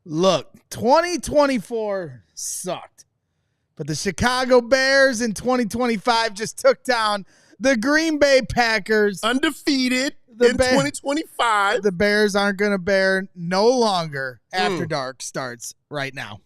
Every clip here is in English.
Look, 2024 sucked, but the Chicago Bears in 2025 just took down the Green Bay Packers. Undefeated in 2025. The Bears aren't going to bear no longer. After Dark starts right now.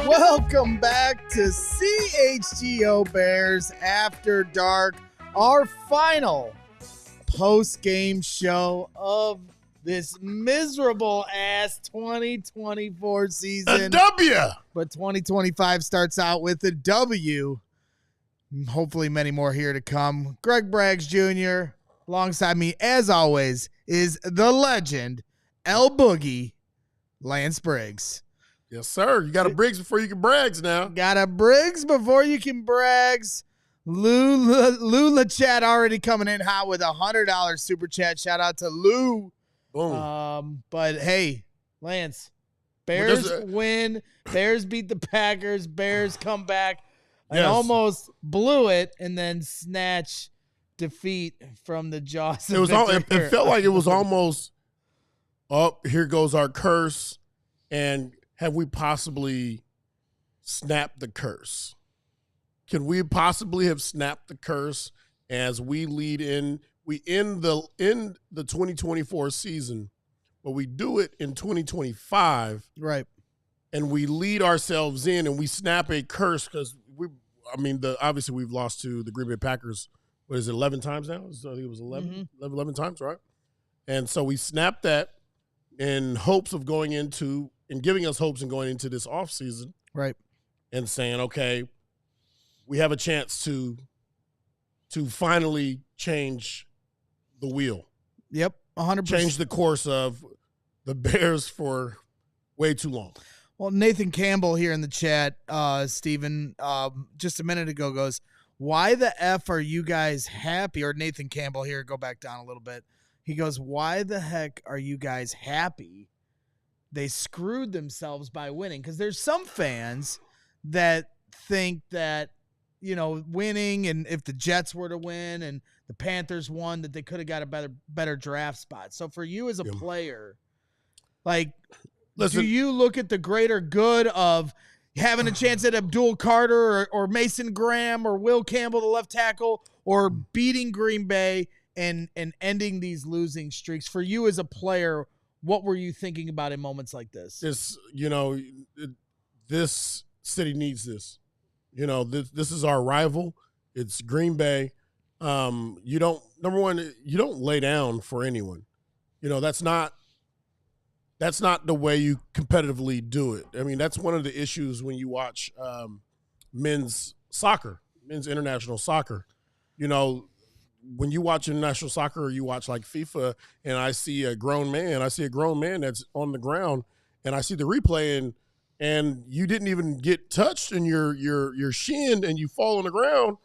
Welcome back to CHGO Bears After Dark, our final post-game show of this miserable-ass 2024 season. A W! But 2025 starts out with a W. Hopefully many more here to come. Greg Braggs Jr. alongside me, as always, is the legend, El Boogie, Lance Briggs. Yes, sir. You got a Briggs before you can Braggs now. Got a Briggs before you can Braggs. Lou Chat already coming in hot with $100 super chat. Shout out to Lou. Boom. But hey, Lance, Bears win. Bears beat the Packers. Bears come back and almost blew it, and then snatch defeat from the jaws. It felt like it was almost. Oh, here goes our curse, and have we possibly snapped the curse? Can we possibly have snapped the curse as we lead in? We end the 2024 season, but we do it in 2025, right? And we lead ourselves in, and we snap a curse because obviously we've lost to the Green Bay Packers. What is it, 11 times now? I think it was 11 times, right? And so we snapped that in hopes of going into and giving us hopes and going into this offseason. Right. And saying, okay, we have a chance to finally change the wheel. Yep, 100%. Change the course of the Bears for way too long. Well, Nathan Campbell here in the chat, Steven, just a minute ago goes, why the F are you guys happy? Or Nathan Campbell here, go back down a little bit. He goes, why the heck are you guys happy? They screwed themselves by winning, because there's some fans that think that, winning, and if the Jets were to win and the Panthers won, that they could have got a better draft spot. So for you as a player, do you look at the greater good of having a chance at Abdul Carter or Mason Graham or Will Campbell, the left tackle, or beating Green Bay and ending these losing streaks? For you as a player, what were you thinking about in moments like this? This city needs this. This is our rival. It's Green Bay. You don't lay down for anyone. That's not the way you competitively do it. I mean, that's one of the issues when you watch men's international soccer. When you watch international soccer or you watch like FIFA, and I see a grown man that's on the ground, and I see the replay, and you didn't even get touched in your shin, and you fall on the ground,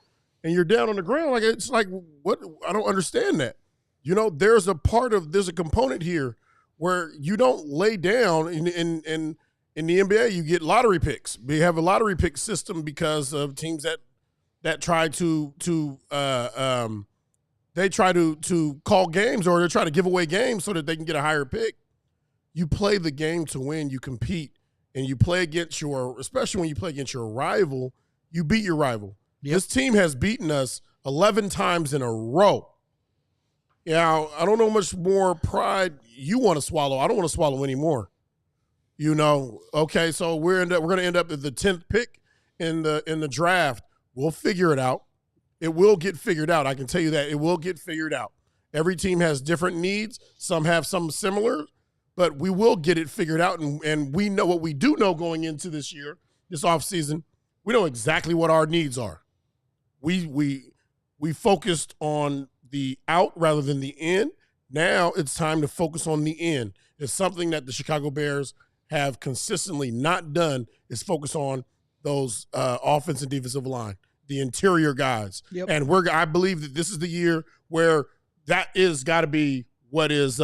and you're down on the ground. It's like, what? I don't understand that. There's a component here where you don't lay down. In the NBA, you get lottery picks. We have a lottery pick system because of teams that try to call games, or they try to give away games so that they can get a higher pick. You play the game to win. You compete, and you play against especially when you play against your rival, you beat your rival. Yep. This team has beaten us 11 times in a row. I don't know how much more pride you want to swallow. I don't want to swallow anymore. Okay, so we're going to end up at the 10th pick in the draft. We'll figure it out. It will get figured out. I can tell you that. It will get figured out. Every team has different needs. Some have some similar, but we will get it figured out. And we know what we do know going into this year, this offseason. We know exactly what our needs are. We focused on the out rather than the in. Now it's time to focus on the in. It's something that the Chicago Bears have consistently not done, is focus on those offense and defensive line, the interior guys. Yep. And I believe that this is the year where that is got to be what is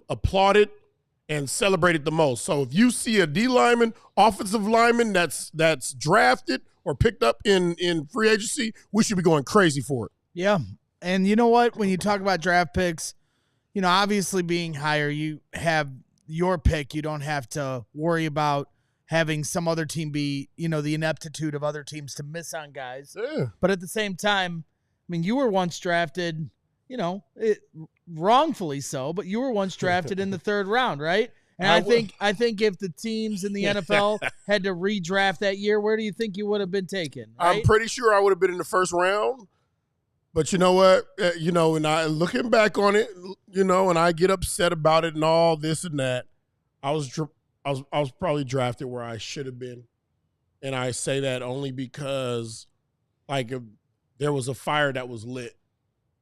applauded and celebrated the most. So if you see a D lineman, offensive lineman that's drafted or picked up in free agency, we should be going crazy for it. Yeah. And you know what? When you talk about draft picks, you know, obviously being higher, you have your pick. You don't have to worry about having some other team be, you know, the ineptitude of other teams to miss on guys. Yeah. But at the same time, I mean, you were once drafted, you know, wrongfully so, but you were once drafted in the 3rd round, right? And I think if the teams in the NFL had to redraft that year, where do you think you would have been taken? Right? I'm pretty sure I would have been in the 1st round. But you know what? You know, and I looking back on it, you know, and I get upset about it and all this and that. I was probably drafted where I should have been, and I say that only because, like, there was a fire that was lit,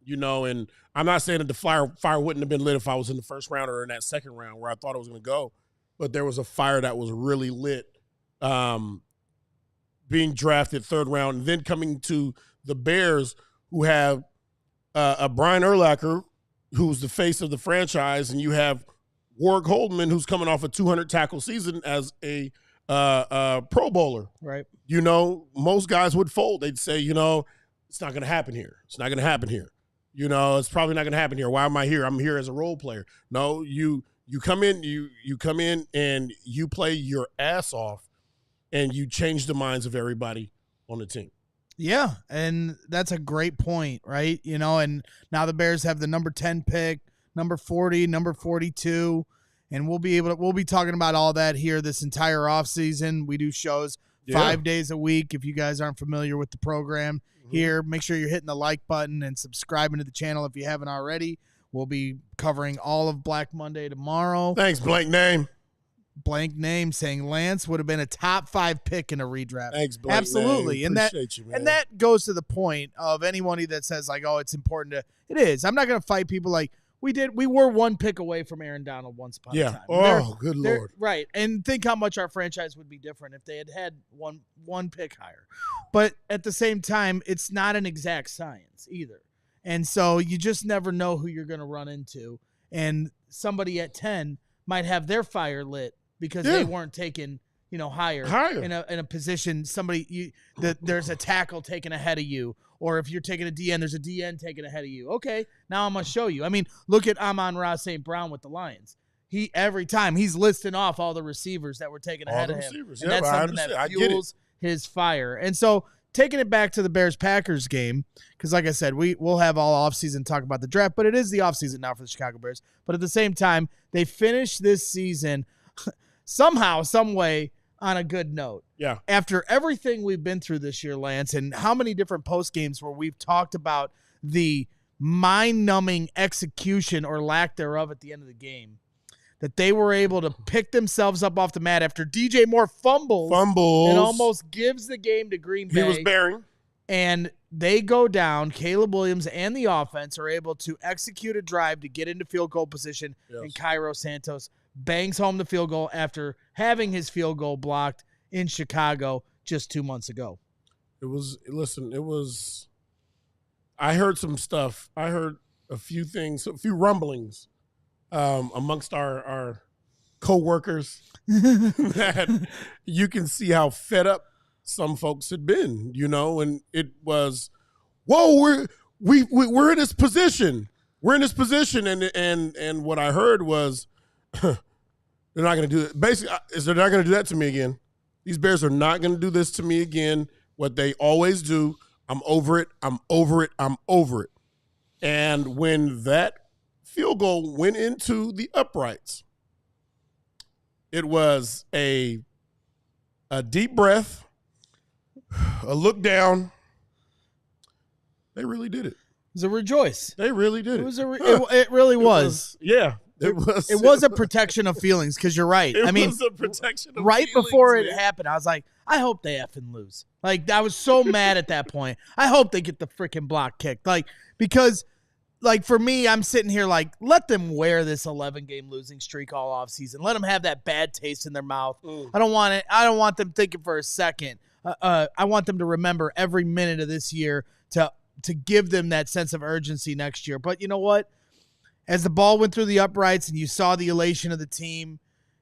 you know. And I'm not saying that the fire wouldn't have been lit if I was in the 1st round or in that 2nd round where I thought I was going to go, but there was a fire that was really lit, being drafted 3rd round, and then coming to the Bears, who have a Brian Urlacher, who's the face of the franchise, and you have Warwick Holdman, who's coming off a 200-tackle season as a Pro Bowler. Right. You know, most guys would fold. They'd say, you know, it's not going to happen here. It's not going to happen here. You know, it's probably not going to happen here. Why am I here? I'm here as a role player. No, you come in, you come in and you play your ass off, and you change the minds of everybody on the team. Yeah, and that's a great point, right? You know, and now the Bears have the number 10 pick, number 40, number 42, and we'll be talking about all that here this entire offseason. We do shows 5 days a week. If you guys aren't familiar with the program here, make sure you're hitting the like button and subscribing to the channel if you haven't already. We'll be covering all of Black Monday tomorrow. Thanks, blank name. Blank name saying Lance would have been a top 5 pick in a redraft. Thanks, blank absolutely. Name. And that goes to the point of anyone that says like, oh, it's important to. It is. I'm not going to fight people like we were 1 pick away from Aaron Donald once upon a time. Oh, good Lord. Right. And think how much our franchise would be different if they had one pick higher. But at the same time, it's not an exact science either. And so you just never know who you're going to run into. And somebody at 10 might have their fire lit because they weren't taken, you know, higher. in a position. There's a tackle taken ahead of you, or if you're taking a DN, there's a DN taken ahead of you. Okay, now I'm gonna show you. I mean, look at Amon-Ra St. Brown with the Lions. Every time he's listing off all the receivers that were taken ahead of him, and that's something that fuels his fire. And so, taking it back to the Bears-Packers game, because like I said, we'll have all offseason talk about the draft, but it is the offseason now for the Chicago Bears. But at the same time, they finished this season somehow, some way, on a good note. Yeah. After everything we've been through this year, Lance, and how many different post games where we've talked about the mind-numbing execution or lack thereof at the end of the game, that they were able to pick themselves up off the mat after DJ Moore fumbles and almost gives the game to Green Bay. He was bearing. And they go down. Caleb Williams and the offense are able to execute a drive to get into field goal position, and Cairo Santos bangs home the field goal after having his field goal blocked in Chicago just 2 months ago. I heard some stuff. I heard a few things, a few rumblings amongst our co-workers that you can see how fed up some folks had been, you know, and it was, whoa, we're in this position. We're in this position, and what I heard was they're not going to do it. Basically, they're not going to do that to me again. These Bears are not going to do this to me again. What they always do, I'm over it, I'm over it, I'm over it. And when that field goal went into the uprights, it was a deep breath, a look down. They really did it. It was a rejoice. They really did it. It really was. Yeah. It was a protection of feelings because you're right. It was a protection of right feelings, before it man. happened, I was like, I hope they effing lose. Like, I was so mad at that point. I hope they get the freaking block kicked. Like, because, like, for me, I'm sitting here like, let them wear this 11-game losing streak all offseason. Let them have that bad taste in their mouth. I don't want it. I don't want them thinking for a second. I want them to remember every minute of this year to give them that sense of urgency next year. But you know what? As the ball went through the uprights and you saw the elation of the team,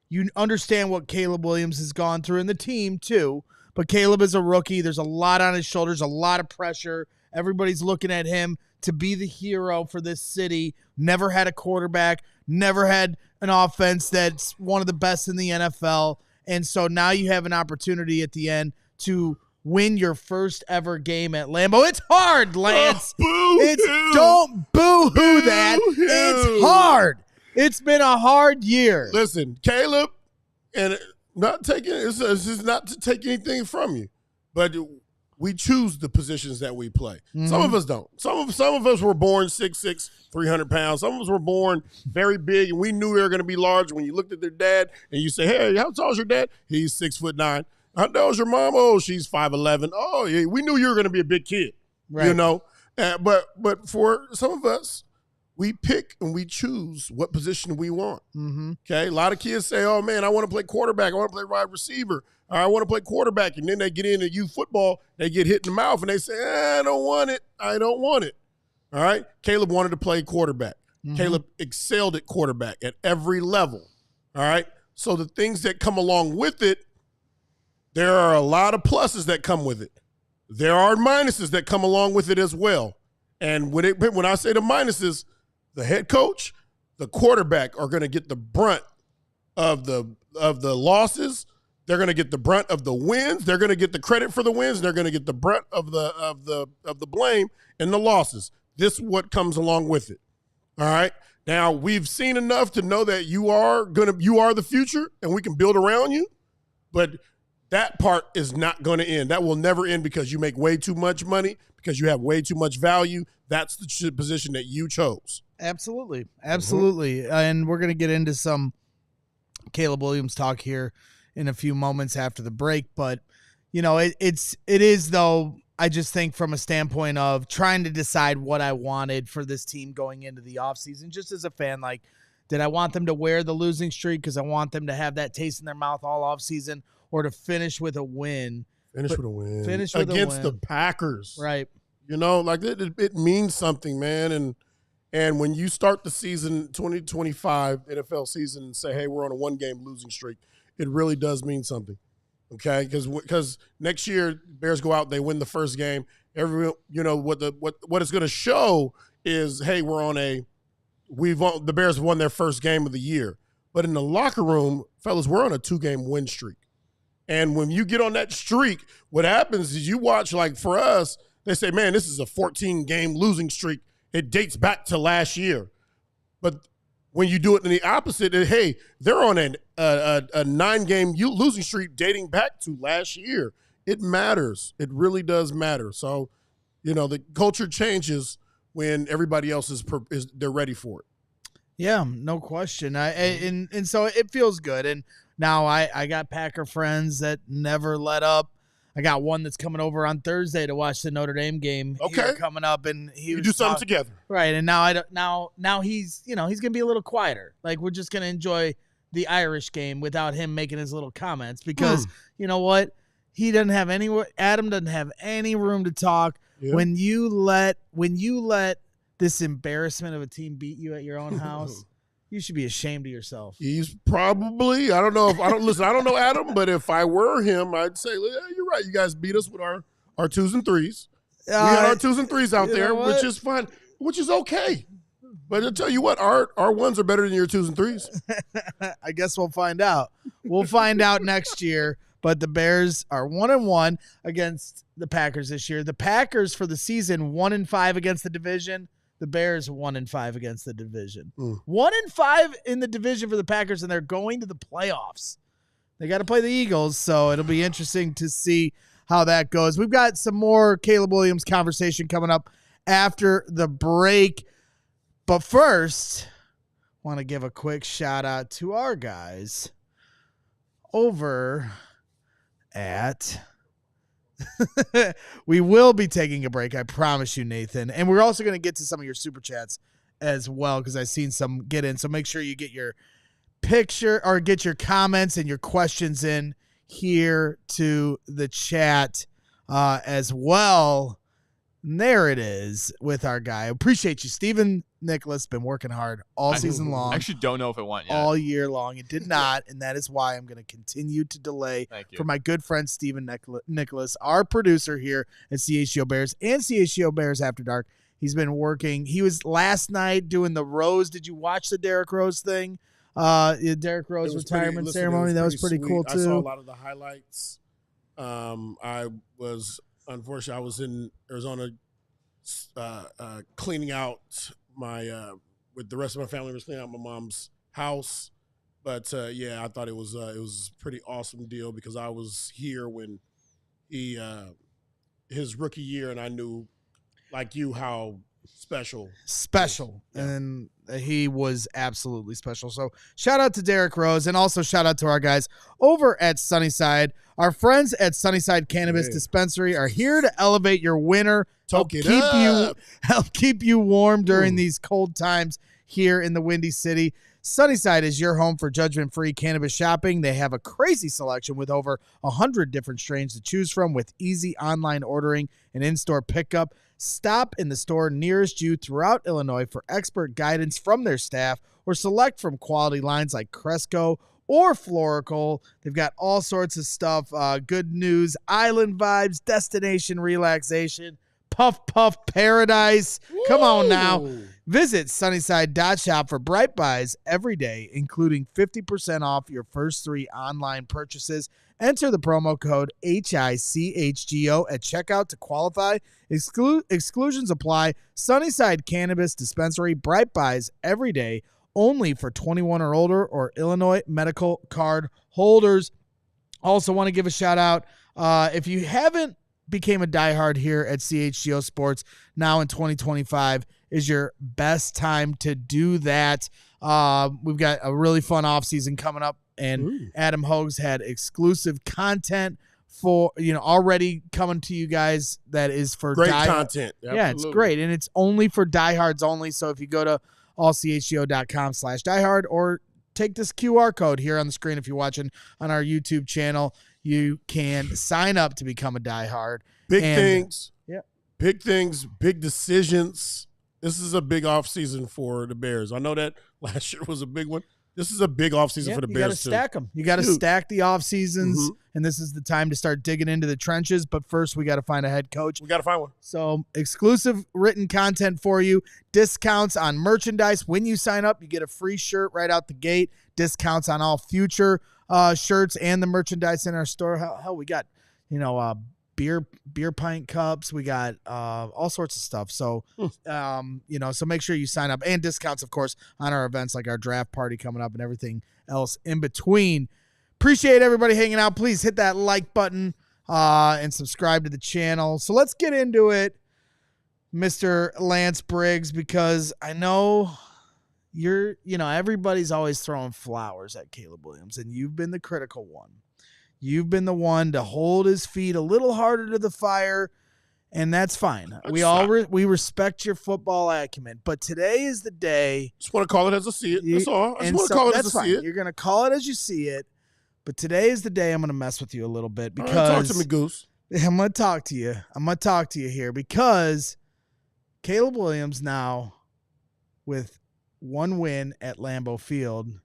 you understand what Caleb Williams has gone through, and the team too. But Caleb is a rookie. There's a lot on his shoulders, a lot of pressure. Everybody's looking at him to be the hero for this city. Never had a quarterback, never had an offense that's one of the best in the NFL. And so now you have an opportunity at the end to win your first ever game at Lambeau. It's hard, Lance. Don't boo-hoo that. It's hard. It's been a hard year. Listen, Caleb, and not taking it's just not to take anything from you, but we choose the positions that we play. Some of us don't. Some of us were born 6'6", 300 pounds. Some of us were born very big, and we knew we were going to be large. When you looked at their dad and you say, "Hey, how tall is your dad?" He's 6'9". How tall is your mom? Oh, she's 5'11". Oh, yeah, we knew you were going to be a big kid, right. You know. But for some of us, we pick and we choose what position we want. Okay, a lot of kids say, "Oh man, I want to play quarterback. I want to play wide receiver. Or I want to play quarterback." And then they get into youth football, they get hit in the mouth, and they say, "I don't want it. I don't want it." All right, Caleb wanted to play quarterback. Caleb excelled at quarterback at every level. All right, so the things that come along with it. There are a lot of pluses that come with it. There are minuses that come along with it as well. And when I say the minuses, the head coach, the quarterback are going to get the brunt of the losses. They're going to get the brunt of the wins. They're going to get the credit for the wins. They're going to get the brunt of the blame and the losses. This is what comes along with it. All right. Now we've seen enough to know that you are the future, and we can build around you, but that part is not going to end. That will never end because you make way too much money, because you have way too much value. That's the position that you chose. Absolutely. And we're going to get into some Caleb Williams talk here in a few moments after the break. But, you know, it is, though, I just think from a standpoint of trying to decide what I wanted for this team going into the offseason, just as a fan, like, did I want them to wear the losing streak because I want them to have that taste in their mouth all offseason, or to finish with a win. Finish with against the Packers. Right. You know, like it means something, man. And when you start the season 2025 NFL season and say, hey, we're on a 1-game losing streak, it really does mean something. Okay? Because next year Bears go out, they win the first game. What it's going to show is, hey, the Bears won their first game of the year. But in the locker room, fellas, we're on a 2-game win streak. And when you get on that streak, what happens is you watch, like for us, they say, man, this is a 14-game losing streak. It dates back to last year. But when you do it in the opposite, hey, they're on a 9-game losing streak dating back to last year. It matters. It really does matter. So, you know, the culture changes when everybody else they're ready for it. Yeah, no question. And so it feels good. And now I got Packer friends that never let up. I got one that's coming over on Thursday to watch the Notre Dame game. Okay, coming up, and we do something together, right? And now he's gonna be a little quieter. Like, we're just gonna enjoy the Irish game without him making his little comments, because you know what? Adam doesn't have any room to talk. Yeah. When you let this embarrassment of a team beat you at your own house, you should be ashamed of yourself. He's probably, I don't know Adam, but if I were him, I'd say, yeah, you're right. You guys beat us with our 2s and 3s. We had our 2s and 3s out there, which is fine, which is okay. But I'll tell you what, our 1s are better than your 2s and 3s. I guess we'll find out. We'll find out next year. But the Bears are 1-1 against the Packers this year. The Packers for the season 1-5 against the division. The Bears 1-5 against the division. 1-5 in the division for the Packers, and they're going to the playoffs. They got to play the Eagles, so it'll be interesting to see how that goes. We've got some more Caleb Williams conversation coming up after the break. But first, want to give a quick shout out to our guys over at we will be taking a break, I promise you, Nathan. And we're also going to get to some of your super chats as well, because I've seen some get in. So make sure you get your picture or get your comments and your questions in here to the chat as well. And there it is with our guy. Appreciate you, Stephen Nicholas. Been working hard all season long. I actually don't know if it went yet. All year long. It did not, and that is why I'm going to continue to delay for my good friend Stephen Nicholas, our producer here at CHGO Bears and CHGO Bears After Dark. He's been working. He was last night doing the Rose. Did you watch the Derrick Rose thing? Derrick Rose retirement ceremony. That was pretty cool too. I saw a lot of the highlights. Unfortunately, I was in Arizona cleaning out my with the rest of my family. Was cleaning out my mom's house, but I thought it was a pretty awesome deal because I was here when he his rookie year, and I knew, like you, how special, and he was absolutely special. So shout out to Derrick Rose, and also shout out to our guys over at Sunnyside. Our friends at Sunnyside Cannabis Dispensary are here to elevate your winter, help keep you warm during these cold times here in the Windy City. Sunnyside is your home for judgment-free cannabis shopping. They have a crazy selection with over 100 different strains to choose from, with easy online ordering and in-store pickup. Stop in the store nearest you throughout Illinois for expert guidance from their staff, or select from quality lines like Cresco or Florical. They've got all sorts of stuff. Good news, island vibes, destination relaxation, puff paradise. Woo! Come on now. Visit Sunnyside.shop for bright buys every day, including 50% off your first 3 online purchases. Enter the promo code HICHGO at checkout to qualify. Exclusions apply. Sunnyside Cannabis Dispensary, bright buys every day, only for 21 or older or Illinois medical card holders. Also want to give a shout out. If you haven't became a diehard here at CHGO Sports, now in 2025 is your best time to do that. We've got a really fun offseason coming up, and Adam Hogue's had exclusive content for, already coming to you guys that is for great content. Absolutely. Yeah, it's great, and it's only for diehards only. So if you go to allchgo.com/diehard, or take this QR code here on the screen if you're watching on our YouTube channel, you can sign up to become a diehard. Big things, big decisions. This is a big offseason for the Bears. I know that last year was a big one. This is a big offseason for the Bears, you got to stack them. You got to stack the offseasons, and this is the time to start digging into the trenches. But first, we got to find a head coach. We got to find one. So exclusive written content for you. Discounts on merchandise. When you sign up, you get a free shirt right out the gate. Discounts on all future shirts and the merchandise in our store. Hell, we got, beer pint cups. We got all sorts of stuff. So, so make sure you sign up, and discounts, of course, on our events like our draft party coming up and everything else in between. Appreciate everybody hanging out. Please hit that like button and subscribe to the channel. So let's get into it, Mr. Lance Briggs, because I know everybody's always throwing flowers at Caleb Williams, and you've been the critical one. You've been the one to hold his feet a little harder to the fire, and that's fine. We respect your football acumen, but today is the day. Just want to call it as I see it. That's all. I just want to call it as I see it. You're going to call it as you see it, but today is the day I'm going to mess with you a little bit, because talk to me, Goose. I'm going to talk to you. I'm going to talk to you here, because Caleb Williams now, with one win at Lambeau Field.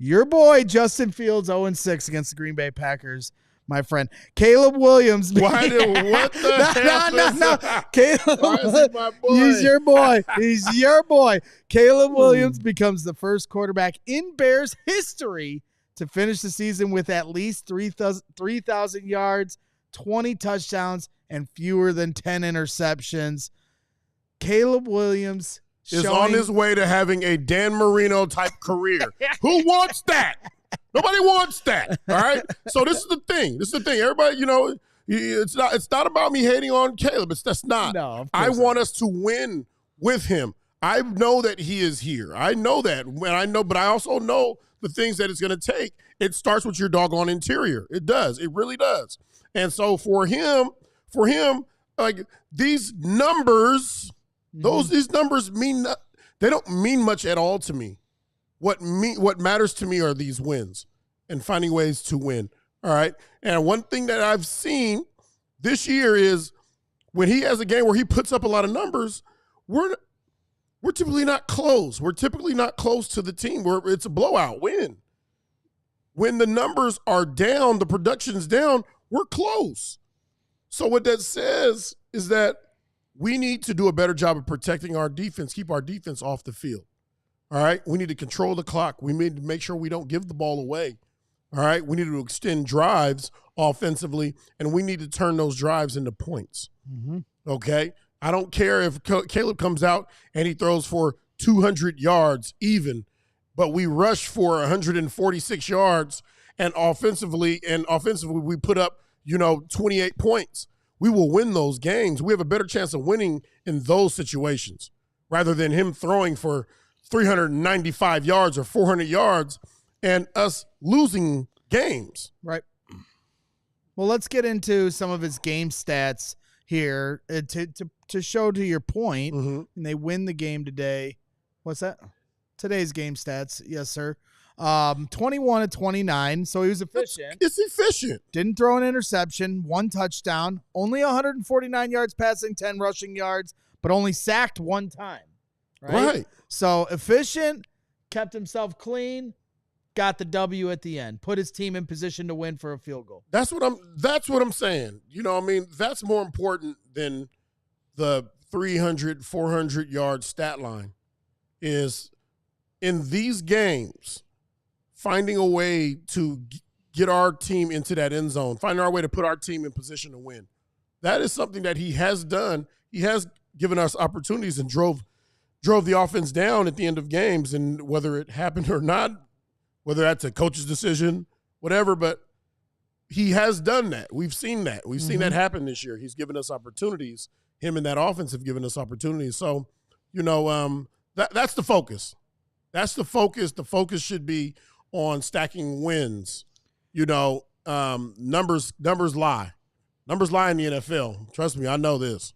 Your boy, Justin Fields, 0-6 against the Green Bay Packers, my friend. Caleb Williams. What the hell? No. Caleb, why is he my boy? He's your boy. He's your boy. Caleb Williams becomes the first quarterback in Bears history to finish the season with at least 3,000 yards, 20 touchdowns, and fewer than 10 interceptions. Caleb Williams is on his way to having a Dan Marino type career. Who wants that? Nobody wants that. All right. So this is the thing. Everybody, it's not about me hating on Caleb. That's not. No, I want us to win with him. I know that he is here. I know that. But I also know the things that it's going to take. It starts with your doggone interior. It does. It really does. And so for him, like these numbers, these numbers they don't mean much at all to me. What matters to me are these wins and finding ways to win. All right. And one thing that I've seen this year is when he has a game where he puts up a lot of numbers, we're typically not close. We're typically not close to the team where it's a blowout win. When the numbers are down, the production's down, we're close. So what that says is that we need to do a better job of protecting our defense, keep our defense off the field. All right? We need to control the clock. We need to make sure we don't give the ball away. All right? We need to extend drives offensively, and we need to turn those drives into points. Okay? I don't care if Caleb comes out and he throws for 200 yards even, but we rush for 146 yards, and offensively we put up, 28 points. We will win those games. We have a better chance of winning in those situations rather than him throwing for 395 yards or 400 yards and us losing games. Right. Well, let's get into some of his game stats here to show to your point. And they win the game today. What's that? Today's game stats. Yes, sir. 21 of 29, so he was efficient. It's efficient. Didn't throw an interception, 1 touchdown, only 149 yards passing, 10 rushing yards, but only sacked 1 time. Right? So efficient, kept himself clean, got the W at the end, put his team in position to win for a field goal. That's what I'm saying. That's more important than the 300, 400 yard stat line is in these games, finding a way to get our team into that end zone, finding our way to put our team in position to win. That is something that he has done. He has given us opportunities and drove the offense down at the end of games, and whether it happened or not, whether that's a coach's decision, whatever, but he has done that. We've seen that. We've seen that happen this year. He's given us opportunities. Him and that offense have given us opportunities. So, that's the focus. That's the focus. The focus should be on stacking wins. Numbers lie. Numbers lie in the NFL. Trust me, I know this.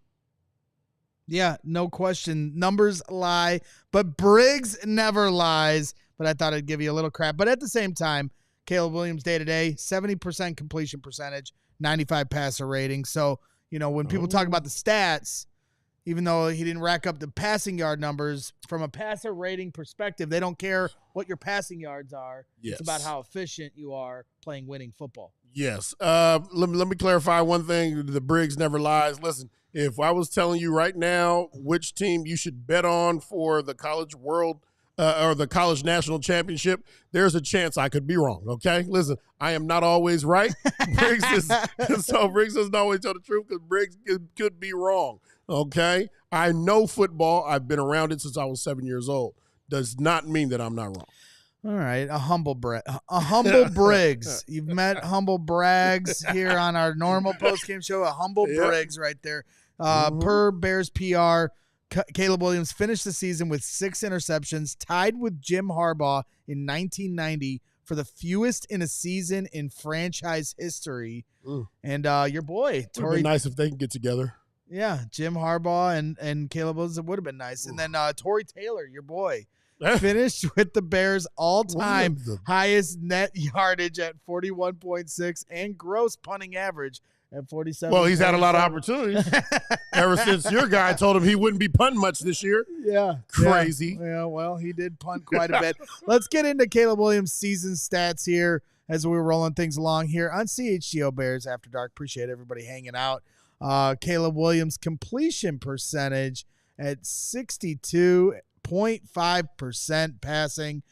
Yeah, no question. Numbers lie, but Briggs never lies. But I thought I'd give you a little crap. But at the same time, Caleb Williams day-to-day, 70% completion percentage, 95 passer rating. So, when people talk about the stats, even though he didn't rack up the passing yard numbers, from a passer rating perspective, they don't care what your passing yards are. Yes. It's about how efficient you are playing winning football. Yes. Let me clarify one thing. The Briggs never lies. Listen, if I was telling you right now which team you should bet on for the College World or the College National Championship, there's a chance I could be wrong, okay? Listen, I am not always right. Briggs doesn't always tell the truth because Briggs could be wrong. Okay, I know football. I've been around it since I was 7 years old. Does not mean that I'm not wrong. All right, a humble Briggs. You've met humble Braggs here on our normal postgame show. A humble Briggs right there. Per Bears PR, Caleb Williams finished the season with 6 interceptions, tied with Jim Harbaugh in 1990 for the fewest in a season in franchise history. And your boy, Tori. It would be nice if they can get together. Yeah, Jim Harbaugh and Caleb Williams, it would have been nice. And then Tory Taylor, your boy, finished with the Bears' all-time highest net yardage at 41.6 and gross punting average at 47. Well, he's had a lot of opportunities ever since your guy told him he wouldn't be punting much this year. Yeah. Crazy. Yeah, well, he did punt quite a bit. Let's get into Caleb Williams' season stats here as we're rolling things along here on CHGO Bears After Dark. Appreciate everybody hanging out. Caleb Williams' completion percentage at 62.5% passing,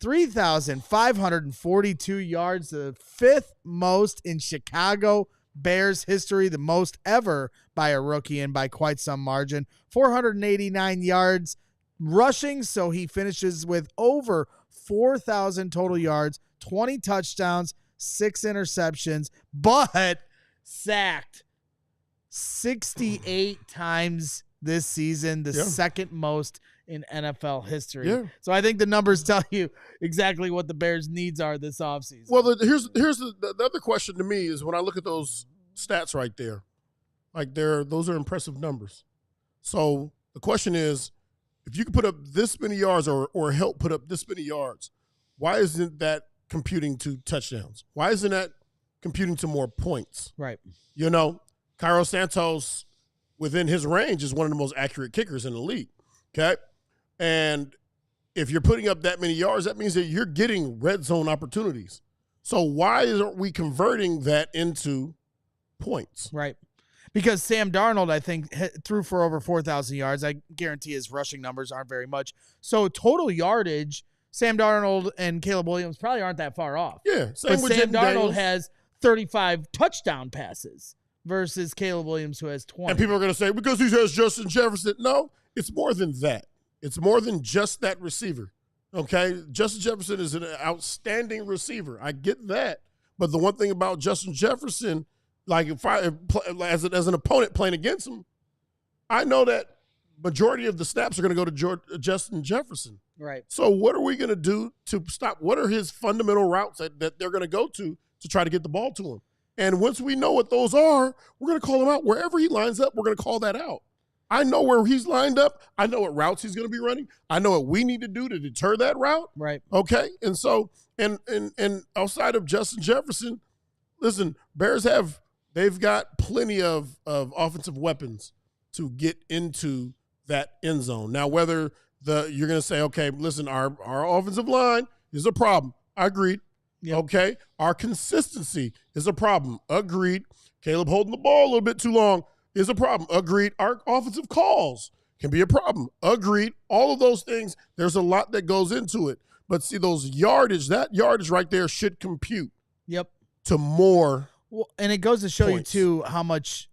3,542 yards, the 5th most in Chicago Bears history, the most ever by a rookie and by quite some margin, 489 yards rushing, so he finishes with over 4,000 total yards, 20 touchdowns, 6 interceptions, but sacked 68 times this season, the second most in NFL history. Yeah. So I think the numbers tell you exactly what the Bears' needs are this offseason. Well, here's the other question to me is when I look at those stats right there, like those are impressive numbers. So the question is, if you can put up this many yards or help put up this many yards, why isn't that computing to touchdowns? Why isn't that computing to more points? Right. You know, Cairo Santos, within his range, is one of the most accurate kickers in the league. Okay? And if you're putting up that many yards, that means that you're getting red zone opportunities. So why aren't we converting that into points? Right. Because Sam Darnold, I think, threw for over 4,000 yards. I guarantee his rushing numbers aren't very much. So total yardage, Sam Darnold and Caleb Williams probably aren't that far off. Yeah. Same with Sam Jaden Darnold Daniels. has 35 touchdown passes versus Caleb Williams, who has 20. And people are going to say, because he has Justin Jefferson. No, it's more than that. It's more than just that receiver. Okay? Justin Jefferson is an outstanding receiver. I get that. But the one thing about Justin Jefferson, like as an opponent playing against him, I know that majority of the snaps are going to go to Justin Jefferson. Right. So what are we going to do to stop? What are his fundamental routes that they're going to go to try to get the ball to him? And once we know what those are, we're going to call him out. Wherever he lines up, we're going to call that out. I know where he's lined up. I know what routes he's going to be running. I know what we need to do to deter that route. Right. Okay? And so, and outside of Justin Jefferson, listen, Bears they've got plenty of offensive weapons to get into that end zone. Now, whether you're going to say, okay, listen, our offensive line is a problem. I agreed. Yep. Okay. Our consistency is a problem. Agreed. Caleb holding the ball a little bit too long is a problem. Agreed. Our offensive calls can be a problem. Agreed. All of those things, there's a lot that goes into it. But see, that yardage right there should compute. Yep. To more. Well, and it goes to show points. you too how much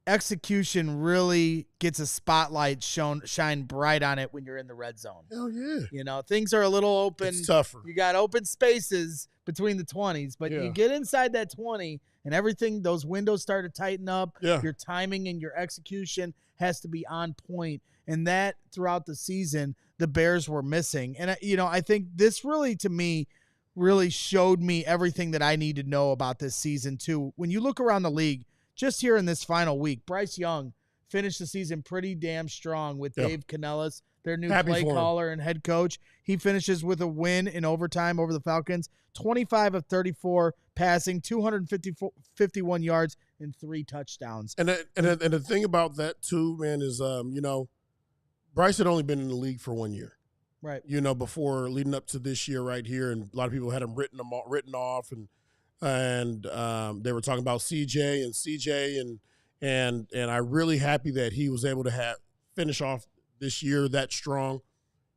execution really gets a spotlight shine bright on it when you're in the red zone. Hell yeah. You know, things are a little open. It's tougher. You got open spaces between the 20s, but you get inside that 20 and everything, those windows start to tighten up. Yeah. Your timing and your execution has to be on point. And that throughout the season, the Bears were missing. And, I think this really, to me, really showed me everything that I need to know about this season too. When you look around the league, just here in this final week, Bryce Young finished the season pretty damn strong with Dave Canellis, their new play caller and head coach. He finishes with a win in overtime over the Falcons, 25 of 34 passing, 251 yards, and 3 touchdowns. And the thing about that too, man, is Bryce had only been in the league for 1 year. Right. Before leading up to this year right here, and a lot of people had him written off, and they were talking about CJ, and I'm really happy that he was able to finish off this year that strong.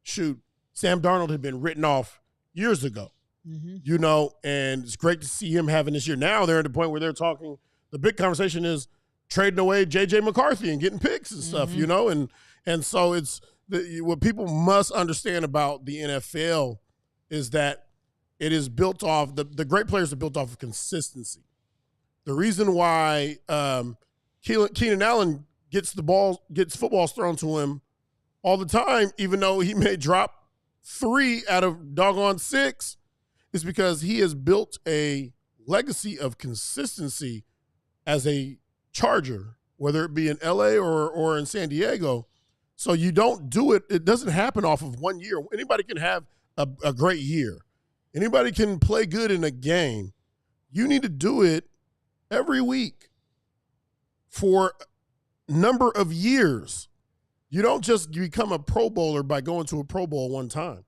Shoot, Sam Darnold had been written off years ago, and it's great to see him having this year. Now they're at the point where they're talking. The big conversation is trading away J.J. McCarthy and getting picks and stuff, and so it's what people must understand about the NFL is that it is built off the great players are built off of consistency. The reason why Keenan Allen gets footballs thrown to him all the time, even though he may drop 3 out of doggone 6, is because he has built a legacy of consistency as a Charger, whether it be in LA or in San Diego. So you don't do it. It doesn't happen off of 1 year. Anybody can have a great year. Anybody can play good in a game. You need to do it every week for a number of years. You don't just become a Pro Bowler by going to a Pro Bowl one time.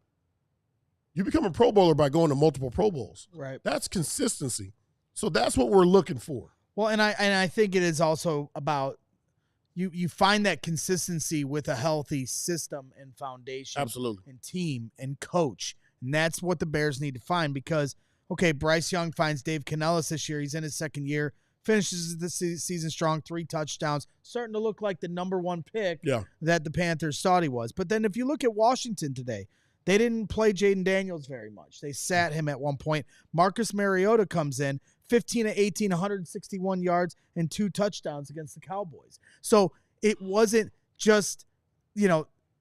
You become a Pro Bowler by going to multiple Pro Bowls. Right. That's consistency. So that's what we're looking for. Well, and I think it is also about you find that consistency with a healthy system and foundation. Absolutely. And team and coach. And that's what the Bears need to find because, okay, Bryce Young finds Dave Canellis this year. He's in his second year, finishes the season strong, 3 touchdowns, starting to look like the number 1 pick that the Panthers thought he was. But then if you look at Washington today, they didn't play Jaden Daniels very much. They sat him at one point. Marcus Mariota comes in, 15 of 18, 161 yards, and 2 touchdowns against the Cowboys. So it wasn't just,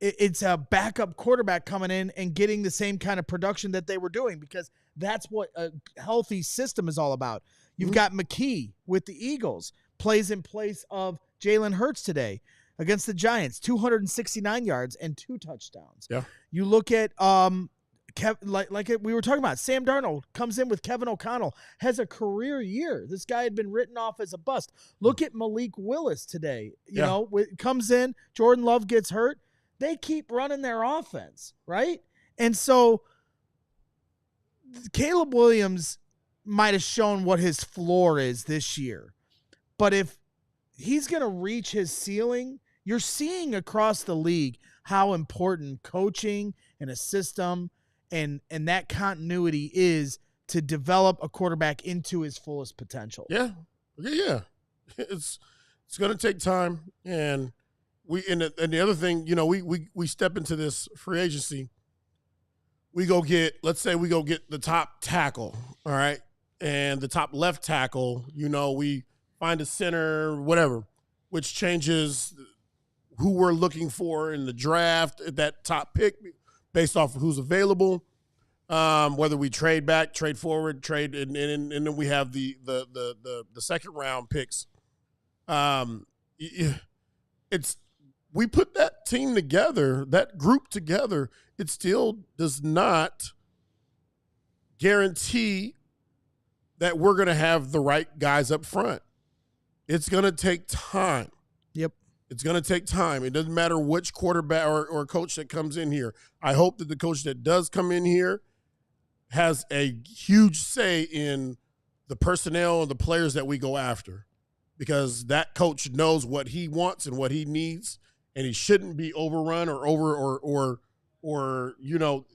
it's a backup quarterback coming in and getting the same kind of production that they were doing, because that's what a healthy system is all about. You've got McKee with the Eagles, plays in place of Jalen Hurts today against the Giants, 269 yards and 2 touchdowns. Yeah. You look at like we were talking about, Sam Darnold comes in with Kevin O'Connell, has a career year. This guy had been written off as a bust. Look at Malik Willis today. You know, comes in, Jordan Love gets hurt. They keep running their offense, right? And so Caleb Williams might have shown what his floor is this year. But if he's going to reach his ceiling, you're seeing across the league how important coaching and a system and that continuity is to develop a quarterback into his fullest potential. Yeah. It's going to take time, and the other thing, you know, we step into this free agency. Let's say we go get the top tackle, all right? And the top left tackle, you know, we find a center, whatever, which changes who we're looking for in the draft, that top pick based off of who's available. Whether we trade back, trade forward, trade, and then we have the second round picks. We put that team together, that group together. It still does not guarantee that we're going to have the right guys up front. It's going to take time. Yep. It's going to take time. It doesn't matter which quarterback or coach that comes in here. I hope that the coach that does come in here has a huge say in the personnel and the players that we go after, because that coach knows what he wants and what he needs, and he shouldn't be overrun or you know,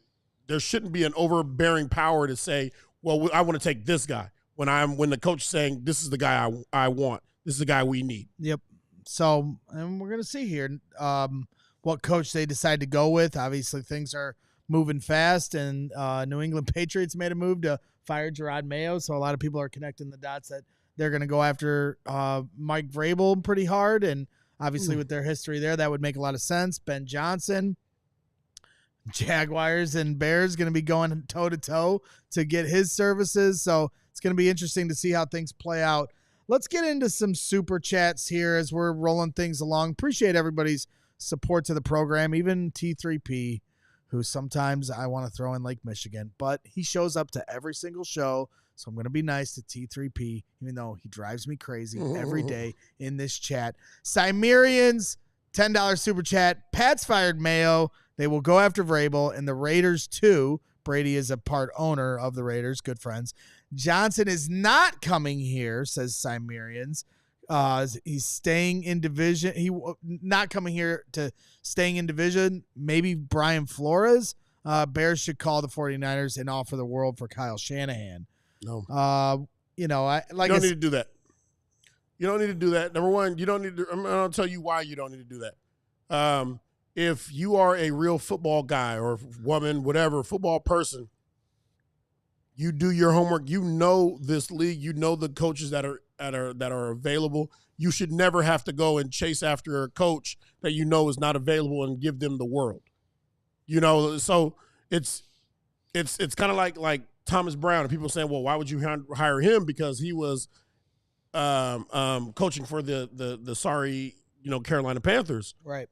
there shouldn't be an overbearing power to say, well, I want to take this guy when the coach is saying this is the guy I want. This is the guy we need. Yep. So, and we're going to see here what coach they decide to go with. Obviously, things are moving fast, and New England Patriots made a move to fire Gerard Mayo, so a lot of people are connecting the dots that they're going to go after Mike Vrabel pretty hard, and obviously with their history there, that would make a lot of sense. Ben Johnson, Jaguars and Bears going to be going toe-to-toe to get his services, so it's going to be interesting to see how things play out. Let's get into some super chats here as we're rolling things along. Appreciate everybody's support to the program, even T3P, who sometimes I want to throw in Lake Michigan, but he shows up to every single show, so I'm going to be nice to T3P, even though he drives me crazy every day in this chat. Cymerians, $10 super chat. Pat's fired Mayo. They will go after Vrabel, and the Raiders too. Brady is a part owner of the Raiders, good friends. Johnson is not coming here, says Cymerians. He's staying in division. He not coming here to staying in division. Maybe Brian Flores. Bears should call the 49ers and offer the world for Kyle Shanahan. No. You know, you don't need to do that. You don't need to do that. Number one, you don't need to. I'm going to tell you why you don't need to do that. If you are a real football guy or woman, whatever, football person, you do your homework. You know this league. You know the coaches that are available. You should never have to go and chase after a coach that you know is not available and give them the world. You know, so it's kind of like Thomas Brown, and people saying, well, why would you hire him? Because he was coaching for the sorry, Carolina Panthers. Right.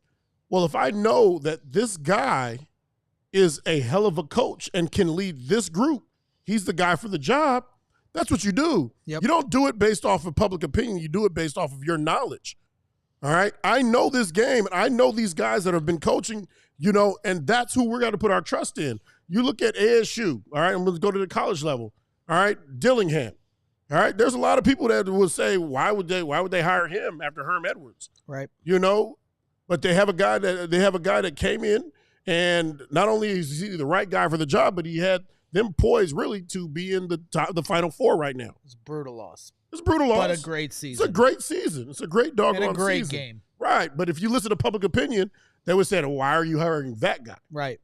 Well, if I know that this guy is a hell of a coach and can lead this group, he's the guy for the job, that's what you do. Yep. You don't do it based off of public opinion. You do it based off of your knowledge. All right? I know this game, and I know these guys that have been coaching, and that's who we're going to put our trust in. You look at ASU, all right? I'm going to go to the college level, all right? Dillingham, all right? There's a lot of people that will say, why would they hire him after Herm Edwards? Right. But they have a guy that came in, and not only is he the right guy for the job, but he had them poised really to be in the Final Four right now. It's a brutal loss. It's a brutal loss. But a great season. It's a great season. It's a great doggone season. And a great game. Right. But if you listen to public opinion, they would say, why are you hiring that guy? Right.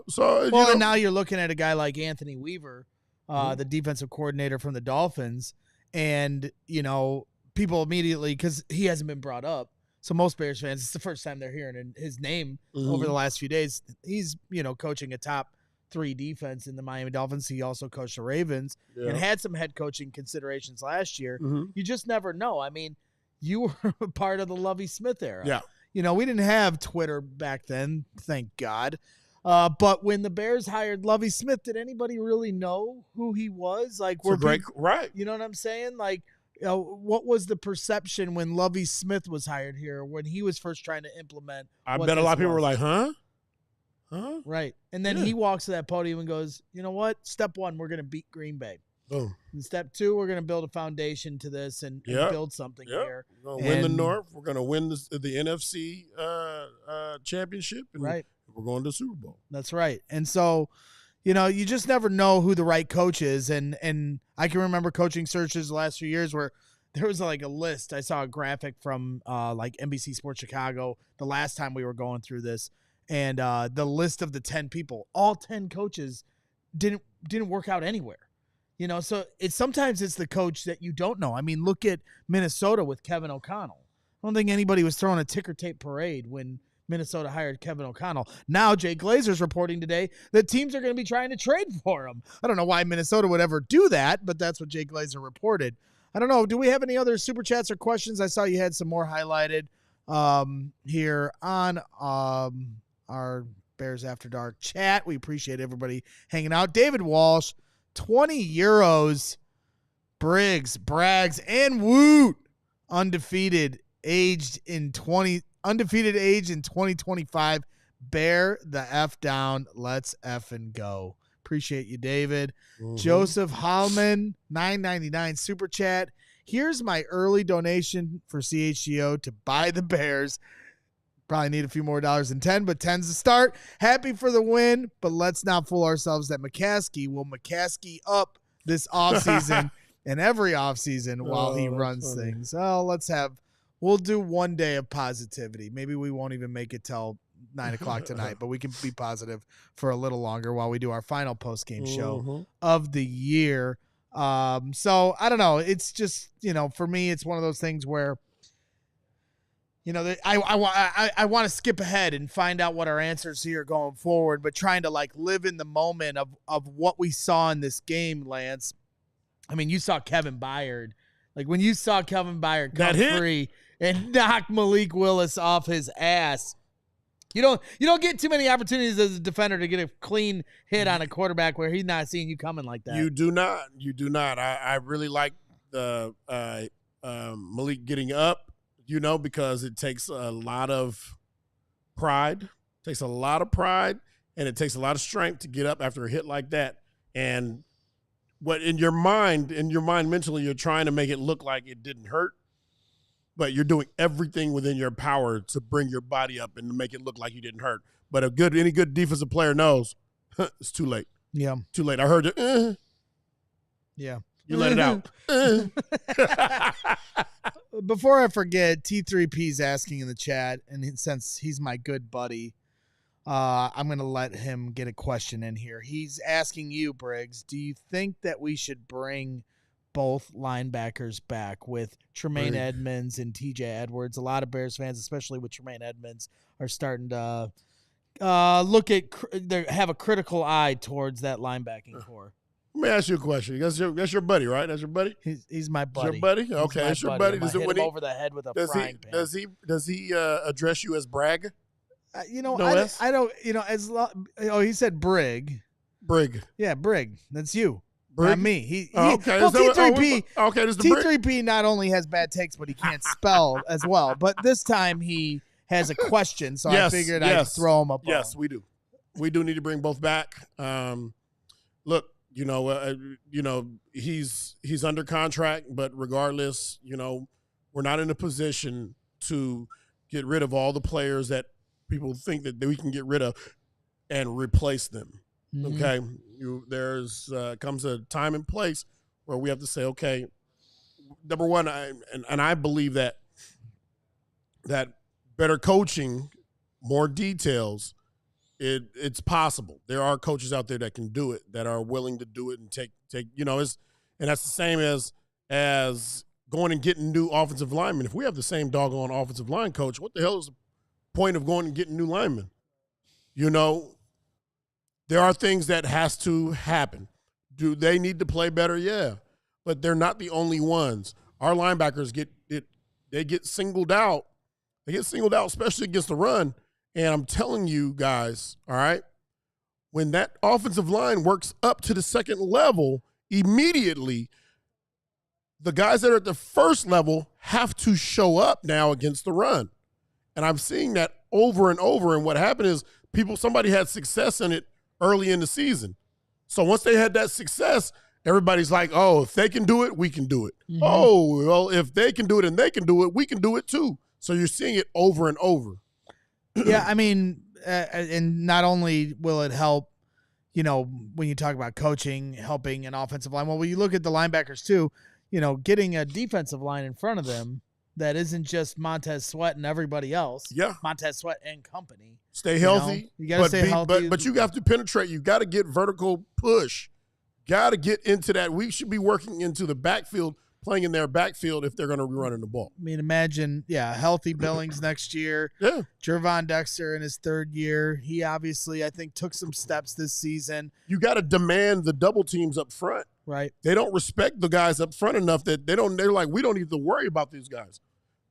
So and now you're looking at a guy like Anthony Weaver, the defensive coordinator from the Dolphins, and people immediately, because he hasn't been brought up, So most Bears fans, it's the first time they're hearing his name over the last few days. He's, coaching a top 3 defense in the Miami Dolphins. He also coached the Ravens and had some head coaching considerations last year. You just never know. I mean, you were a part of the Lovie Smith era. Yeah. We didn't have Twitter back then, thank God. But when the Bears hired Lovie Smith, did anybody really know who he was? Like, right. You know what I'm saying? Like, what was the perception when Lovie Smith was hired here, when he was first trying to implement? I bet a lot of people were like, huh? Right. And then he walks to that podium and goes, you know what? Step 1, we're going to beat Green Bay. Boom. And step 2, we're going to build a foundation to this and build something here. We're going to win the North. We're going to win the NFC championship. And right. We're going to the Super Bowl. That's right. And so, you just never know who the right coach is. And I can remember coaching searches the last few years where there was like a list. I saw a graphic from like NBC Sports Chicago the last time we were going through this. And the list of the 10 people, all 10 coaches didn't work out anywhere. So sometimes it's the coach that you don't know. I mean, look at Minnesota with Kevin O'Connell. I don't think anybody was throwing a ticker tape parade when Minnesota hired Kevin O'Connell. Now Jay Glazer's reporting today that teams are going to be trying to trade for him. I don't know why Minnesota would ever do that, but that's what Jay Glazer reported. I don't know. Do we have any other super chats or questions? I saw you had some more highlighted here on our Bears After Dark chat. We appreciate everybody hanging out. David Walsh, 20 euros. Briggs, Braggs, and Woot undefeated age in 2025. Bear the F down. Let's effing go. Appreciate you, David. Joseph Hallman, $9.99 super chat. Here's my early donation for CHGO to buy the Bears. Probably need a few more dollars than 10, but 10's the start. Happy for the win, but let's not fool ourselves that McCaskey will McCaskey up this offseason and every offseason while he runs things. Oh, we'll do one day of positivity. Maybe we won't even make it till 9 o'clock tonight, but we can be positive for a little longer while we do our final post-game show of the year. So I don't know. It's just, for me, it's one of those things where, I want to skip ahead and find out what our answers here going forward, but trying to live in the moment of what we saw in this game, Lance. I mean, you saw Kevin Byard. When you saw Kevin Byard come free and knock Malik Willis off his ass, you don't get too many opportunities as a defender to get a clean hit on a quarterback where he's not seeing you coming like that. You do not. I really like the Malik getting up. Because it takes a lot of pride. It takes a lot of pride, and it takes a lot of strength to get up after a hit like that. And what in your mind mentally, you're trying to make it look like it didn't hurt, but you're doing everything within your power to bring your body up and to make it look like you didn't hurt. But any good defensive player knows it's too late. Yeah. Too late. I heard it. Yeah. You let it out. Before I forget, T3P's asking in the chat, and since he's my good buddy, I'm going to let him get a question in here. He's asking you, Briggs, do you think that we should bring both linebackers back with Tremaine Edmonds and TJ Edwards? A lot of Bears fans, especially with Tremaine Edmonds, are starting to have a critical eye towards that linebacking core. Let me ask you a question. That's your buddy, right? That's your buddy? He's my buddy. Your buddy? Okay, that's your buddy. Does it hit him over the head with a frying pan? Does he address you as Bragg? I don't. He said Brig. Brig. Yeah, Brig. That's you. Brig? Not me. Okay. Well, T3P. Okay, this is the Brig. T3P not only has bad takes, but he can't spell as well. But this time he has a question, so I figured I'd throw him a bone. Yes, we do. We do need to bring both back. Look. He's under contract, but regardless, we're not in a position to get rid of all the players that people think that we can get rid of and replace them. Mm-hmm. Okay. There's comes a time and place where we have to say, okay, number one, I believe that better coaching, more details, it's possible. There are coaches out there that can do it, that are willing to do it and take and that's the same as going and getting new offensive linemen. If we have the same doggone offensive line coach, what the hell is the point of going and getting new linemen? You know, there are things that has to happen. Do they need to play better? Yeah, but they're not the only ones. Our linebackers get singled out. They get singled out, especially against the run. And I'm telling you guys, all right, when that offensive line works up to the second level, immediately the guys that are at the first level have to show up now against the run. And I'm seeing that over and over. And what happened is somebody had success in it early in the season. So once they had that success, everybody's like, oh, if they can do it, we can do it. Mm-hmm. Oh, well, if they can do it and they can do it, we can do it too. So you're seeing it over and over. Yeah, I mean, and not only will it help, you know, when you talk about coaching, helping an offensive line, well, when you look at the linebackers too, you know, getting a defensive line in front of them that isn't just Montez Sweat and everybody else. Yeah. Montez Sweat and company. Stay healthy. You got to stay healthy. But you have to penetrate. You got to get vertical push. Got to get into that. We should be working into the backfield, playing in their backfield if they're going to be running the ball. I mean, imagine, healthy Billings next year. Yeah. Jervon Dexter in his third year. He obviously, I think, took some steps this season. You got to demand the double teams up front. Right. They don't respect the guys up front enough that they're like, we don't need to worry about these guys.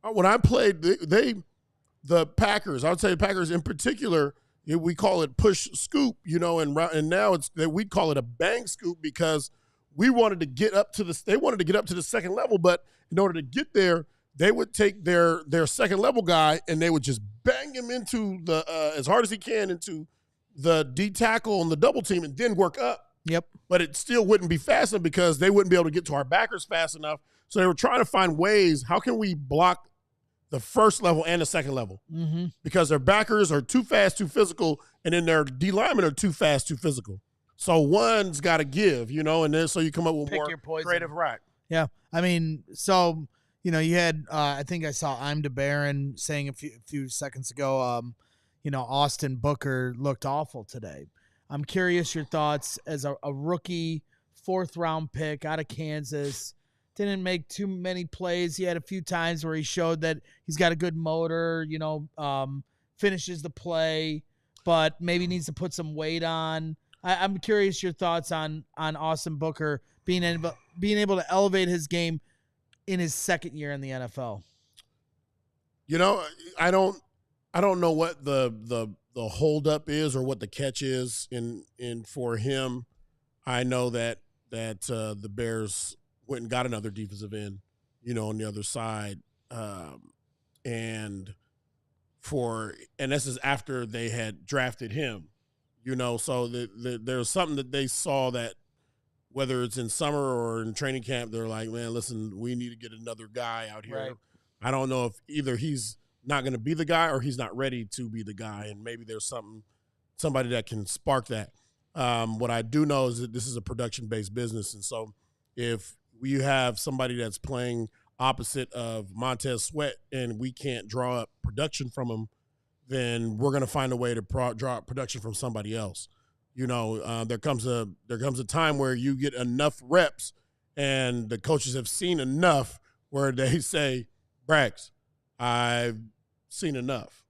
When I played, the Packers, I would say the Packers in particular, we call it push scoop, you know, and now we call it a bang scoop because we wanted to get up to they wanted to get up to the second level, but in order to get there, they would take their second level guy and they would just bang him into the as hard as he can into the D tackle and the double team and then work up. Yep. But it still wouldn't be fast enough because they wouldn't be able to get to our backers fast enough. So they were trying to find ways, how can we block the first level and the second level? Mm-hmm. Because their backers are too fast, too physical, and then their D linemen are too fast, too physical. So one's got to give, you know, and then so you come up with more creative rack. Yeah. I mean, so, you know, you had, I think I saw I'm DeBaron saying a few seconds ago, you know, Austin Booker looked awful today. I'm curious your thoughts as a rookie, 4th-round pick out of Kansas. Didn't make too many plays. He had a few times where he showed that he's got a good motor, you know, finishes the play, but maybe needs to put some weight on. I'm curious your thoughts on Austin Booker being able to elevate his game in his second year in the NFL. You know, I don't know what the holdup is or what the catch is in for him. I know that the Bears went and got another defensive end, you know, on the other side. And this is after they had drafted him, you know, so there's something that they saw that whether it's in summer or in training camp, they're like, man, listen, we need to get another guy out here. Right. I don't know if either he's not going to be the guy or he's not ready to be the guy. And maybe there's somebody that can spark that. What I do know is that this is a production-based business. And so if you have somebody that's playing opposite of Montez Sweat and we can't draw up production from him, then we're going to find a way to draw up production from somebody else. You know, there comes a time where you get enough reps and the coaches have seen enough where they say, Briggs, I've seen enough.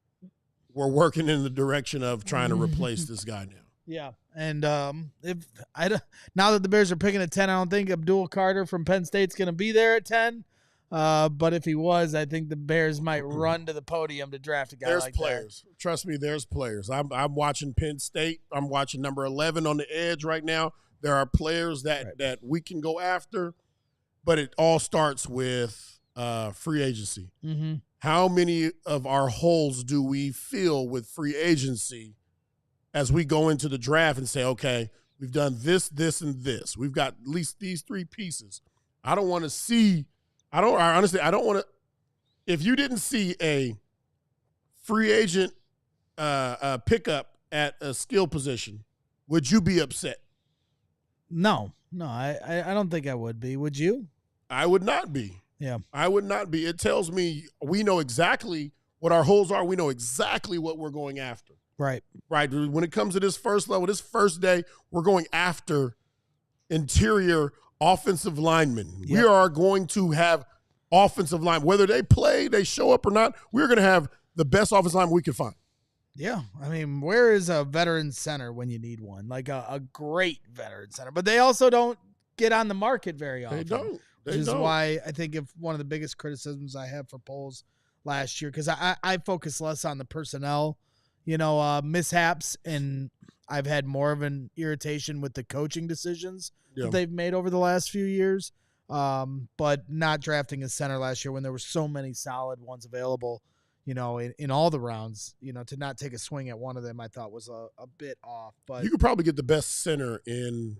We're working in the direction of trying to replace this guy now. Yeah, and now that the Bears are picking at 10, I don't think Abdul Carter from Penn State's going to be there at 10. But if he was, I think the Bears might run to the podium to draft a guy like that. There's players. Trust me, there's players. I'm watching Penn State. I'm watching number 11 on the edge right now. There are players that we can go after, but it all starts with free agency. Mm-hmm. How many of our holes do we fill with free agency as we go into the draft and say, okay, we've done this, this, and this. We've got at least these 3 pieces. I don't want to see – honestly, I don't want to – if you didn't see a free agent pickup at a skill position, would you be upset? No, I don't think I would be. Would you? I would not be. Yeah. I would not be. It tells me we know exactly what our holes are. We know exactly what we're going after. Right. Right. When it comes to this first level, this first day, we're going after interior offensive linemen. Yep. We are going to have offensive line, whether they play, they show up or not, we're going to have the best offensive line we can find. Yeah. I mean, where is a veteran center when you need one? Like a great veteran center. But they also don't get on the market very often. They don't. Which is why I think if one of the biggest criticisms I have for Poles last year, because I focus less on the personnel, mishaps, and I've had more of an irritation with the coaching decisions that they've made over the last few years. But not drafting a center last year when there were so many solid ones available, in all the rounds, to not take a swing at one of them, I thought was a bit off. But you could probably get the best center in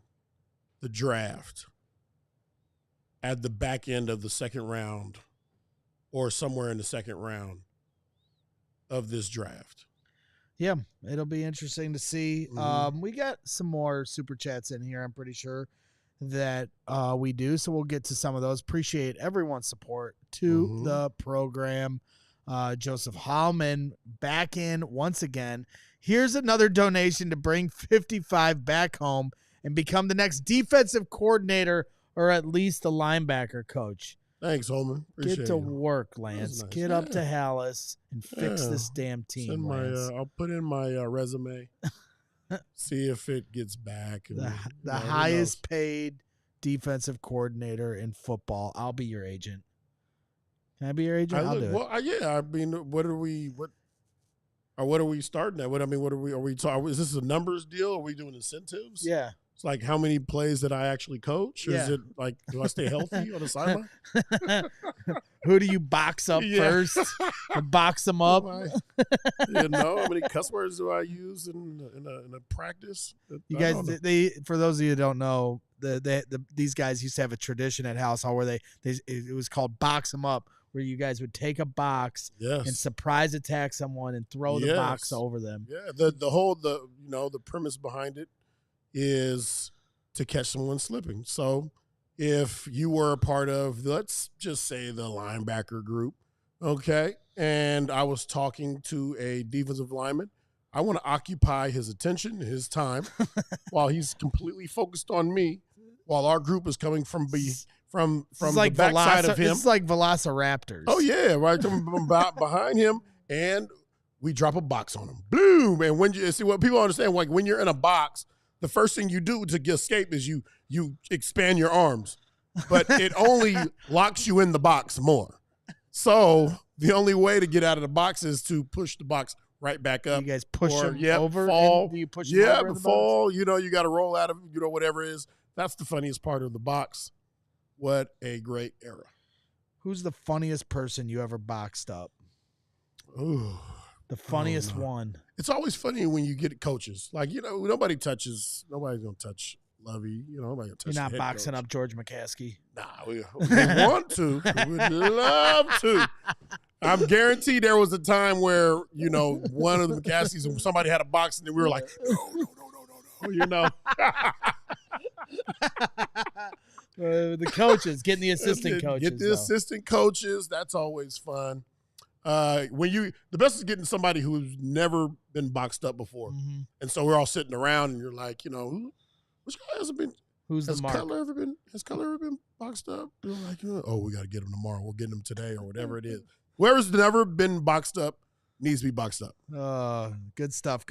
the draft at the back end of the second round or somewhere in the second round of this draft. Yeah, it'll be interesting to see. Mm-hmm. We got some more super chats in here, I'm pretty sure that we do. So we'll get to some of those. Appreciate everyone's support to the program. Joseph Hallman back in once again. Here's another donation to bring 55 back home and become the next defensive coordinator or at least the linebacker coach. Thanks, Holman. Appreciate Get to work, Lance. Nice. Get up to Hallis and fix this damn team, Lance. I'll put in my resume, see if it gets back. And, the highest paid defensive coordinator in football. I'll be your agent. Can I be your agent? I'll do it. Well, yeah. I mean, what are we starting at? Are we talking? Is this a numbers deal? Are we doing incentives? Yeah. It's like how many plays did I actually coach? Or is it like, do I stay healthy on the sideline? Who do you box up first? Box them up. How many cuss words do I use in a practice? You guys, for those of you who don't know, these guys used to have a tradition at House Hall where it was called box them up, where you guys would take a box and surprise attack someone and throw the box over them. Yeah, the premise behind it is to catch someone slipping. So if you were a part of, let's just say, the linebacker group, okay, and I was talking to a defensive lineman, I want to occupy his attention, his time, while he's completely focused on me, while our group is coming from the backside of him. It's like Velociraptors. Oh, yeah, right, from behind him, and we drop a box on him. Boom! And when you see what people understand, like when you're in a box, the first thing you do to escape is you expand your arms, but it only locks you in the box more. So the only way to get out of the box is to push the box right back up. You guys push them over? Fall. Do you push them over in the fall. box? You got to roll out of, whatever it is. That's the funniest part of the box. What a great era. Who's the funniest person you ever boxed up? Ooh. The funniest one. It's always funny when you get coaches. Like, nobody's going to touch Lovey. Nobody touch. You're not boxing up George McCaskey. Nah, we want to. We would love to. I'm guaranteed there was a time where, one of the McCaskies and somebody had a box and we were like, no. The coaches, getting the assistant coaches. Get the assistant coaches. That's always fun. The best is getting somebody who's never been boxed up before. Mm-hmm. And so we're all sitting around and you're like, which guy hasn't been, has Cutler ever been boxed up? You're like, we got to get him tomorrow. We'll get him today or whatever it is. Whoever's never been boxed up needs to be boxed up. Good stuff.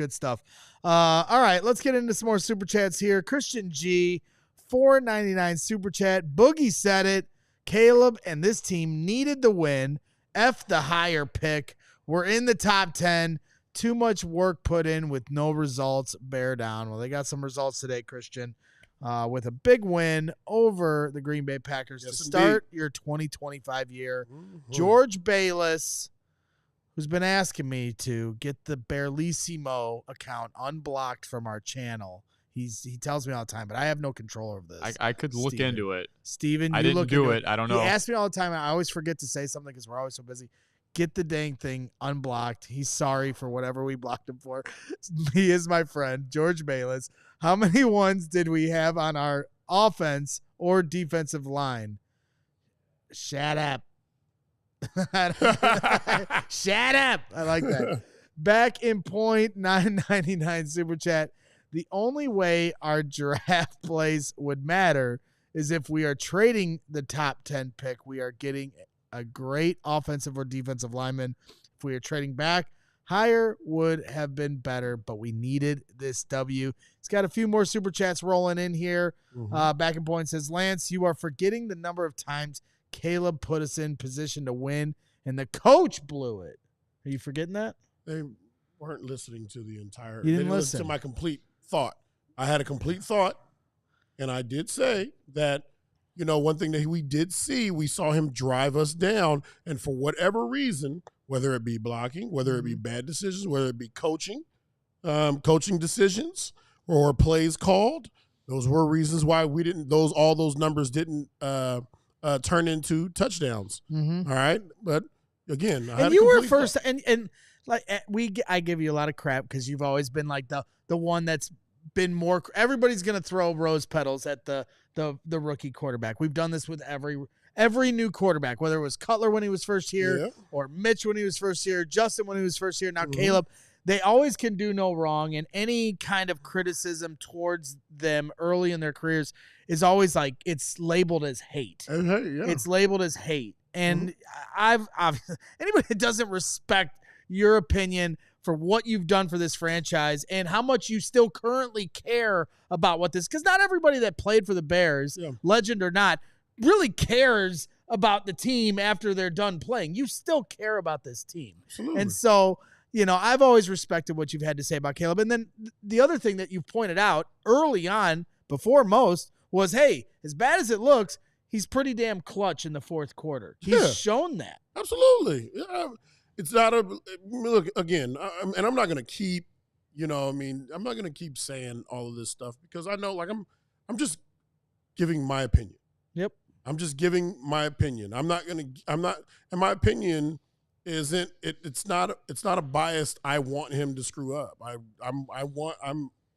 All right, let's get into some more super chats here. Christian G, $4.99 super chat. Boogie said it. Caleb and this team needed the win. F the higher pick. We're in the top 10. Too much work put in with no results. Bear down. Well, they got some results today, Christian, with a big win over the Green Bay Packers to start your 2025 year. Mm-hmm. George Bayless, who's been asking me to get the Bearlissimo account unblocked from our channel. He tells me all the time, but I have no control over this. I could look into it. Steven, I didn't do it. I don't know. He asks me all the time. I always forget to say something because we're always so busy. Get the dang thing unblocked. He's sorry for whatever we blocked him for. He is my friend, George Bayless. How many ones did we have on our offense or defensive line? Shut up. Shut up. I like that. Back in point, $9.99 super chat. The only way our draft plays would matter is if we are trading the top 10 pick. We are getting a great offensive or defensive lineman. If we are trading back higher, would have been better, but we needed this W. He's got a few more super chats rolling in here. Back in point says, Lance, you are forgetting the number of times Caleb put us in position to win, and the coach blew it. Are you forgetting that? They weren't listening to the entire. You didn't they didn't listen to my complete thought. I had a complete thought, and I did say that, one thing that we did see, we saw him drive us down, and for whatever reason, whether it be blocking, whether it be bad decisions, whether it be coaching decisions or plays called, those were reasons why we didn't. All those numbers didn't turn into touchdowns. All right, but again, and you were first, and like I give you a lot of crap because you've always been like the one that's been more. Everybody's gonna throw rose petals at the rookie quarterback. We've done this with every new quarterback, whether it was Cutler when he was first here, or Mitch when he was first here, Justin when he was first here, now Caleb. They always can do no wrong, and any kind of criticism towards them early in their careers is always like it's labeled as hate. It's labeled as hate, and I've anybody that doesn't respect your opinion for what you've done for this franchise and how much you still currently care about what this, because not everybody that played for the Bears, legend or not, really cares about the team after they're done playing. You still care about this team. Absolutely. And so, I've always respected what you've had to say about Caleb. And then the other thing that you've pointed out early on, before most, was, hey, as bad as it looks, he's pretty damn clutch in the fourth quarter. He's shown that. Absolutely. It's not look, again, and I'm not going to keep, I'm not going to keep saying all of this stuff because I know, like, I'm just giving my opinion. Yep. I'm just giving my opinion. And my opinion isn't, it's not a biased, I want him to screw up. I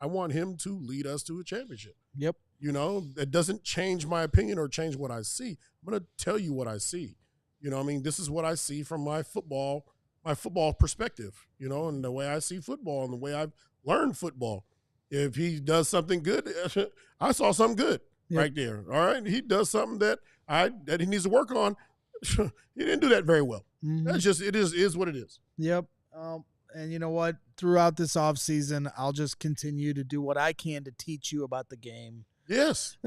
want him to lead us to a championship. Yep. It doesn't change my opinion or change what I see. I'm going to tell you what I see. This is what I see from my football perspective, and the way I see football and the way I've learned football. If he does something good, I saw something good right there. All right. He does something that he needs to work on. He didn't do that very well. That's just, it is what it is. Yep. And you know what? Throughout this offseason, I'll just continue to do what I can to teach you about the game. Yes.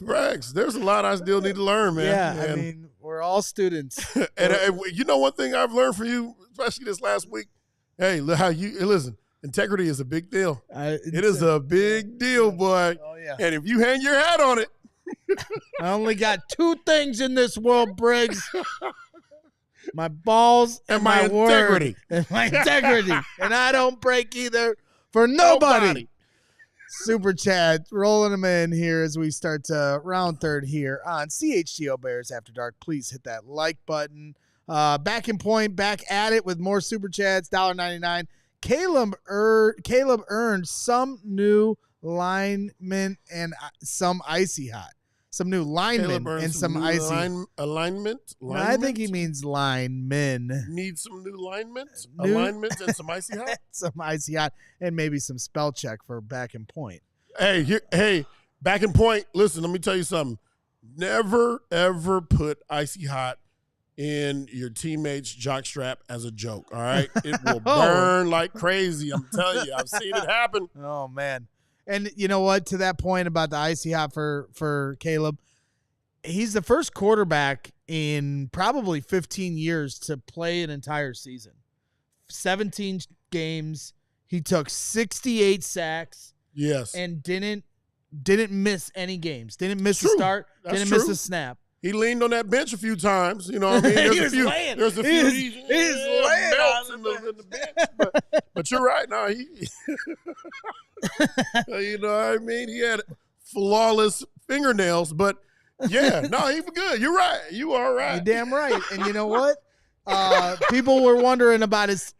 Braggs, there's a lot I still need to learn, man. Yeah, and, I mean, we're all students. And one thing I've learned from you, especially this last week, hey, listen, integrity is a big deal. It is a big deal, boy. Oh, yeah. And if you hang your hat on it. I only got two things in this world, Briggs. My balls and my integrity. Word. And my integrity. And I don't break either for nobody. Super chat, rolling them in here as we start to round third here on CHGO Bears After Dark. Please hit that like button. Back in point, back at it with more super chats, $1.99. Caleb earned some new linemen and some icy hot. Some new linemen and some icy alignment. I think he means linemen. Need some new alignments and some icy hot. Some icy hot and maybe some spell check for back in point. Hey, back in point. Listen, let me tell you something. Never ever put icy hot in your teammate's jockstrap as a joke. All right, it will burn like crazy. I'm telling you, I've seen it happen. Oh man. And you know what? To that point about the icy hot for Caleb, he's the first quarterback in probably 15 years to play an entire season. 17 games. He took 68 sacks. Yes. And didn't miss any games. Didn't miss a start. Didn't miss a snap. He leaned on that bench a few times. You know what I mean? There's a few belts in the bench. But you're right. No, you know what I mean? He had flawless fingernails, but yeah, no, he was good. You're right. You are right. You're damn right. And you know what? People were wondering about his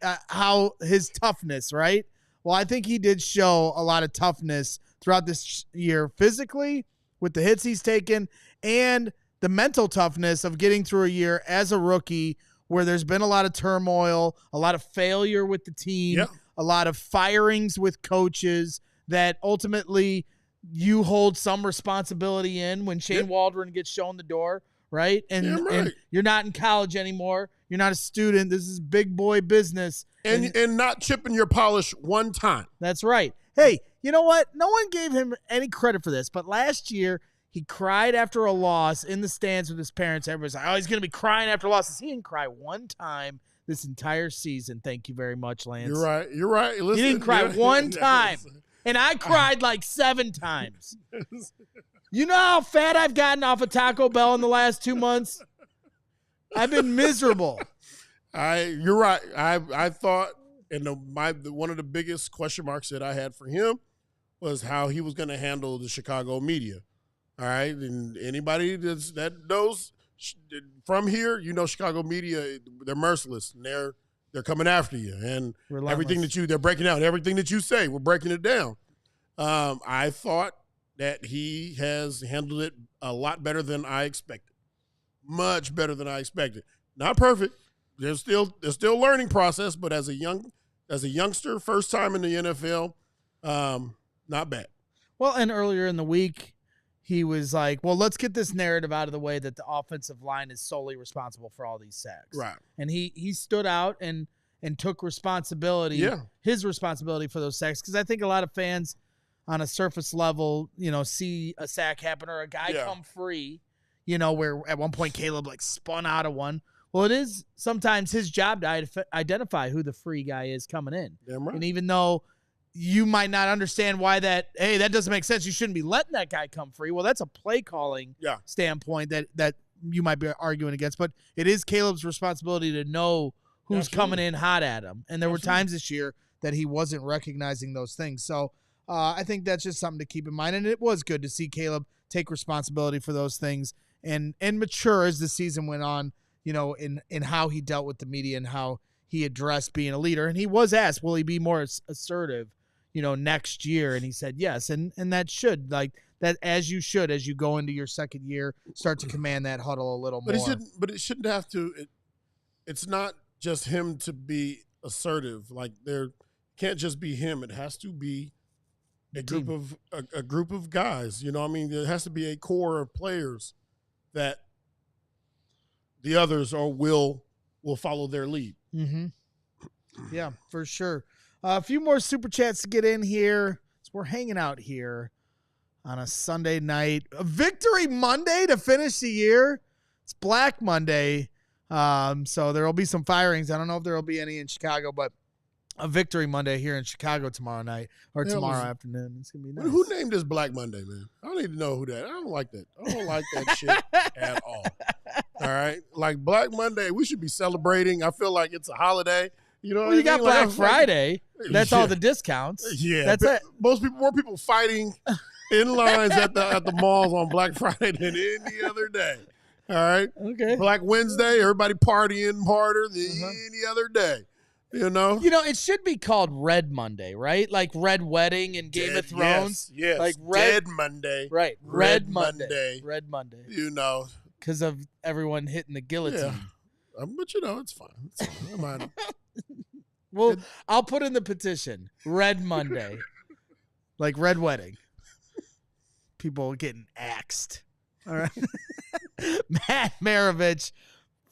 toughness, right? Well, I think he did show a lot of toughness throughout this year, physically with the hits he's taken and the mental toughness of getting through a year as a rookie where there's been a lot of turmoil, a lot of failure with the team, a lot of firings with coaches that ultimately you hold some responsibility in when Shane Waldron gets shown the door, right? And you're not in college anymore. You're not a student. This is big boy business. And not chipping your polish one time. That's right. Hey, you know what? No one gave him any credit for this, but last year he cried after a loss in the stands with his parents. Everybody's like, oh, he's going to be crying after losses. He didn't cry one time this entire season. Thank you very much, Lance. You're right. Listen, he didn't cry one time. And I cried like 7 times. You know how fat I've gotten off of Taco Bell in the last 2 months? I've been miserable. You're right. I thought, and one of the biggest question marks that I had for him was how he was going to handle the Chicago media. All right, and anybody that knows from here, you know Chicago media, they're merciless, and they're coming after you, and Relentless. everything they're breaking out everything that you say, we're breaking it down. I thought that he has handled it a lot better than I expected, much better than I expected. Not perfect. There's still learning process, but as a youngster, first time in the NFL, not bad. Well, and earlier in the week, he was like, well, let's get this narrative out of the way that the offensive line is solely responsible for all these sacks. Right. And he stood out and took responsibility, his responsibility for those sacks. Because I think a lot of fans on a surface level, see a sack happen or a guy come free, where at one point Caleb spun out of one. Well, it is sometimes his job to identify who the free guy is coming in. Damn right. And even though you might not understand why that doesn't make sense. You shouldn't be letting that guy come free. Well, that's a play calling standpoint that you might be arguing against. But it is Caleb's responsibility to know who's coming in hot at him. And there were times this year that he wasn't recognizing those things. So I think that's just something to keep in mind. And it was good to see Caleb take responsibility for those things and mature as the season went on, in how he dealt with the media and how he addressed being a leader. And he was asked, will he be more assertive, next year? And he said yes. And that should, as you go into your second year, start to command that huddle a little more. It shouldn't have to. It's not just him to be assertive. There can't just be him. It has to be a group of guys. There has to be a core of players that the others will follow their lead. Mm-hmm. Yeah, for sure. A few more super chats to get in here. So we're hanging out here on a Sunday night. A Victory Monday to finish the year. It's Black Monday. So there will be some firings. I don't know if there will be any in Chicago, but a Victory Monday here in Chicago tomorrow night or tomorrow afternoon. It's going to be nice. Who named this Black Monday, man? I don't need to know who that. I don't like that. I don't like that shit at all. All right? Black Monday, we should be celebrating. I feel like it's a holiday. You know what I mean? You got Black Friday. That's all the discounts. Yeah. That's it. More people fighting in lines at the malls on Black Friday than any other day. All right? Okay. Black Wednesday, everybody partying harder than any other day. It should be called Red Monday, right? Like Red Wedding and Game of Thrones. Yes. Like Dead Monday. Right. Red Monday. Red Monday. Because of everyone hitting the guillotine. Yeah. But it's fine. It's fine. Well, I'll put in the petition. Red Monday. Like Red Wedding. People getting axed. All right. Matt Maravich,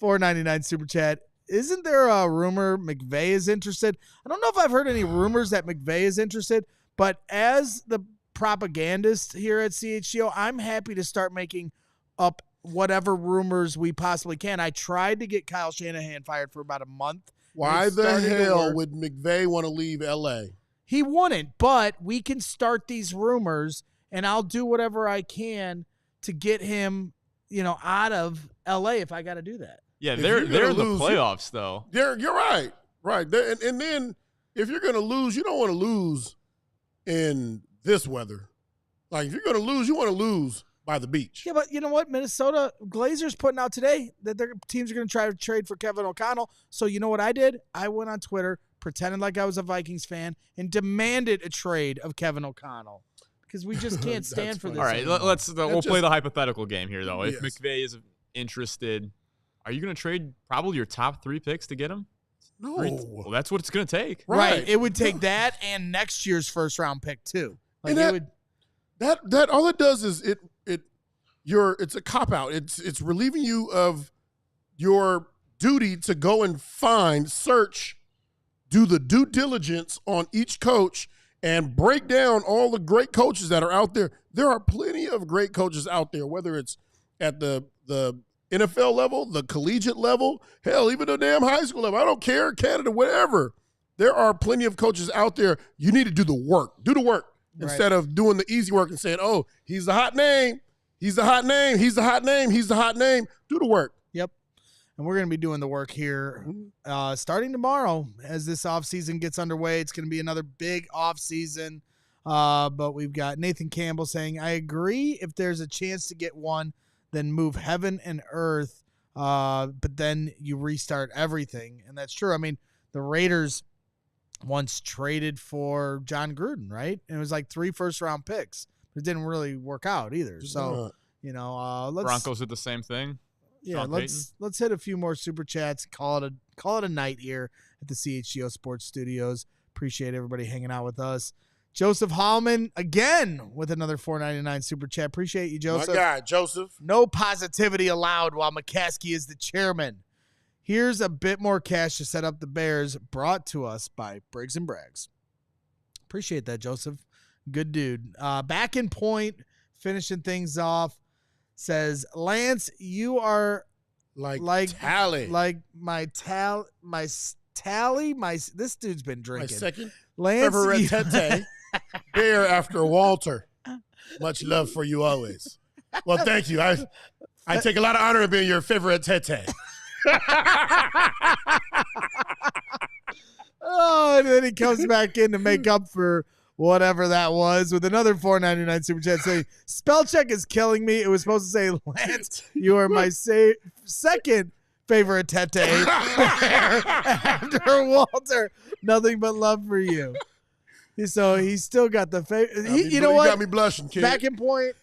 $4.99 super chat. Isn't there a rumor McVay is interested? I don't know if I've heard any rumors that McVay is interested, but as the propagandist here at CHGO, I'm happy to start making up whatever rumors we possibly can. I tried to get Kyle Shanahan fired for about a month. Why the hell would McVay want to leave L.A.? He wouldn't, but we can start these rumors, and I'll do whatever I can to get him, out of L.A. if I got to do that. Yeah, they're in the playoffs, though. You're right. Right. And then if you're going to lose, you don't want to lose in this weather. If you're going to lose, you want to lose by the beach. Yeah, but you know what? Minnesota Glazers putting out today that their teams are going to try to trade for Kevin O'Connell. So you know what I did? I went on Twitter, pretended like I was a Vikings fan, and demanded a trade of Kevin O'Connell. Because we just can't stand for this. All right, we'll play the hypothetical game here, though. If McVay is interested, are you going to trade probably your top 3 picks to get him? No. Well, that's what it's going to take. Right. It would take that and next year's first-round pick, too. That all it does is it it's a cop-out. It's relieving you of your duty to go and find, search, do the due diligence on each coach and break down all the great coaches that are out there. There are plenty of great coaches out there, whether it's at the NFL level, the collegiate level, hell, even the damn high school level. I don't care, Canada, whatever. There are plenty of coaches out there. You need to do the work. Do the work instead of doing the easy work and saying, oh, he's the hot name. He's the hot name. He's the hot name. He's the hot name. Do the work. Yep. And we're going to be doing the work here starting tomorrow as this offseason gets underway. It's going to be another big offseason. But we've got Nathan Campbell saying, I agree. If there's a chance to get one, then move heaven and earth. But then you restart everything. And that's true. I mean, the Raiders once traded for John Gruden, right? And it was like 3 first-round picks. It didn't really work out either. So, let's Broncos did the same thing. Yeah, let's hit a few more super chats. Call it a night here at the CHGO Sports Studios. Appreciate everybody hanging out with us. Joseph Hallman again with another $4.99 super chat. Appreciate you, Joseph. My guy, Joseph. No positivity allowed while McCaskey is the chairman. Here's a bit more cash to set up the Bears, brought to us by Briggs and Braggs. Appreciate that, Joseph. Good dude. Back in point, finishing things off, says, Lance, you are like Tally. Like my tally. This dude's been drinking. My second Lance, favorite tete, Bear After Walter. Much love for you always. Well, thank you. I take a lot of honor in being your favorite tete. Oh, and then he comes back in to make up for whatever that was with another $4.99 super chat saying, spell check is killing me. It was supposed to say, Lance, you are my second favorite tete after Walter. Nothing but love for you. So he's still got the favorite. You know what? You got me blushing, kid. Back in point,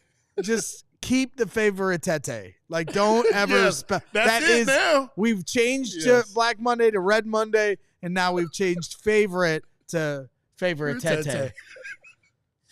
just keep the favorite tete. Like, don't ever spell. That's it now. We've changed to Black Monday to Red Monday, and now we've changed favorite to favorite tete.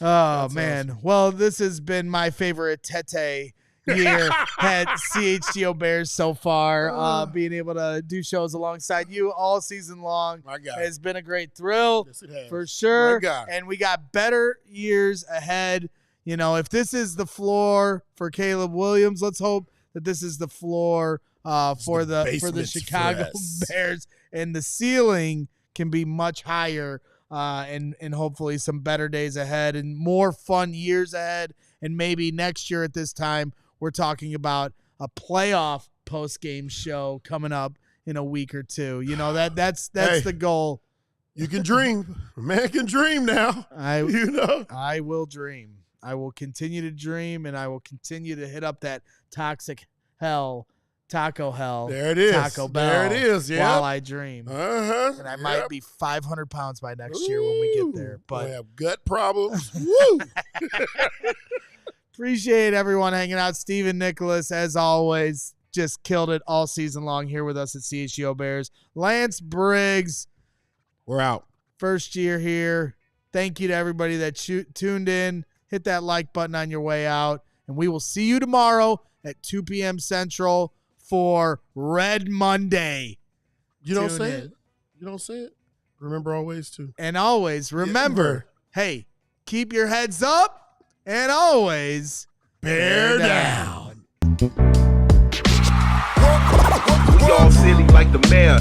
Oh, that's man. Awesome. Well, this has been my favorite tete year at CHGO Bears so far. Being able to do shows alongside you all season long has been a great thrill. Yes, it has. For sure. And we got better years ahead. You know, if this is the floor for Caleb Williams, let's hope that this is the floor for the Chicago Bears, and the ceiling can be much higher. And hopefully some better days ahead and more fun years ahead. And maybe next year at this time, we're talking about a playoff post-game show coming up in a week or two. You know, that's the goal. You can dream. A man can dream now. I will dream. I will continue to dream, and I will continue to hit up that toxic hell. Taco Hell. There it is. Taco Bell. There it is. Yeah. While I dream. And I might be 500 pounds by next year when we get there. But I have gut problems. Woo! Appreciate everyone hanging out. Steven Nicholas, as always, just killed it all season long here with us at CHGO Bears. Lance Briggs. We're out. First year here. Thank you to everybody that tuned in. Hit that like button on your way out. And we will see you tomorrow at 2 p.m. Central for Red Monday. You don't say it. You don't say it. Remember always to. And always remember, hey, keep your heads up and always bear down. We all silly like the mayor.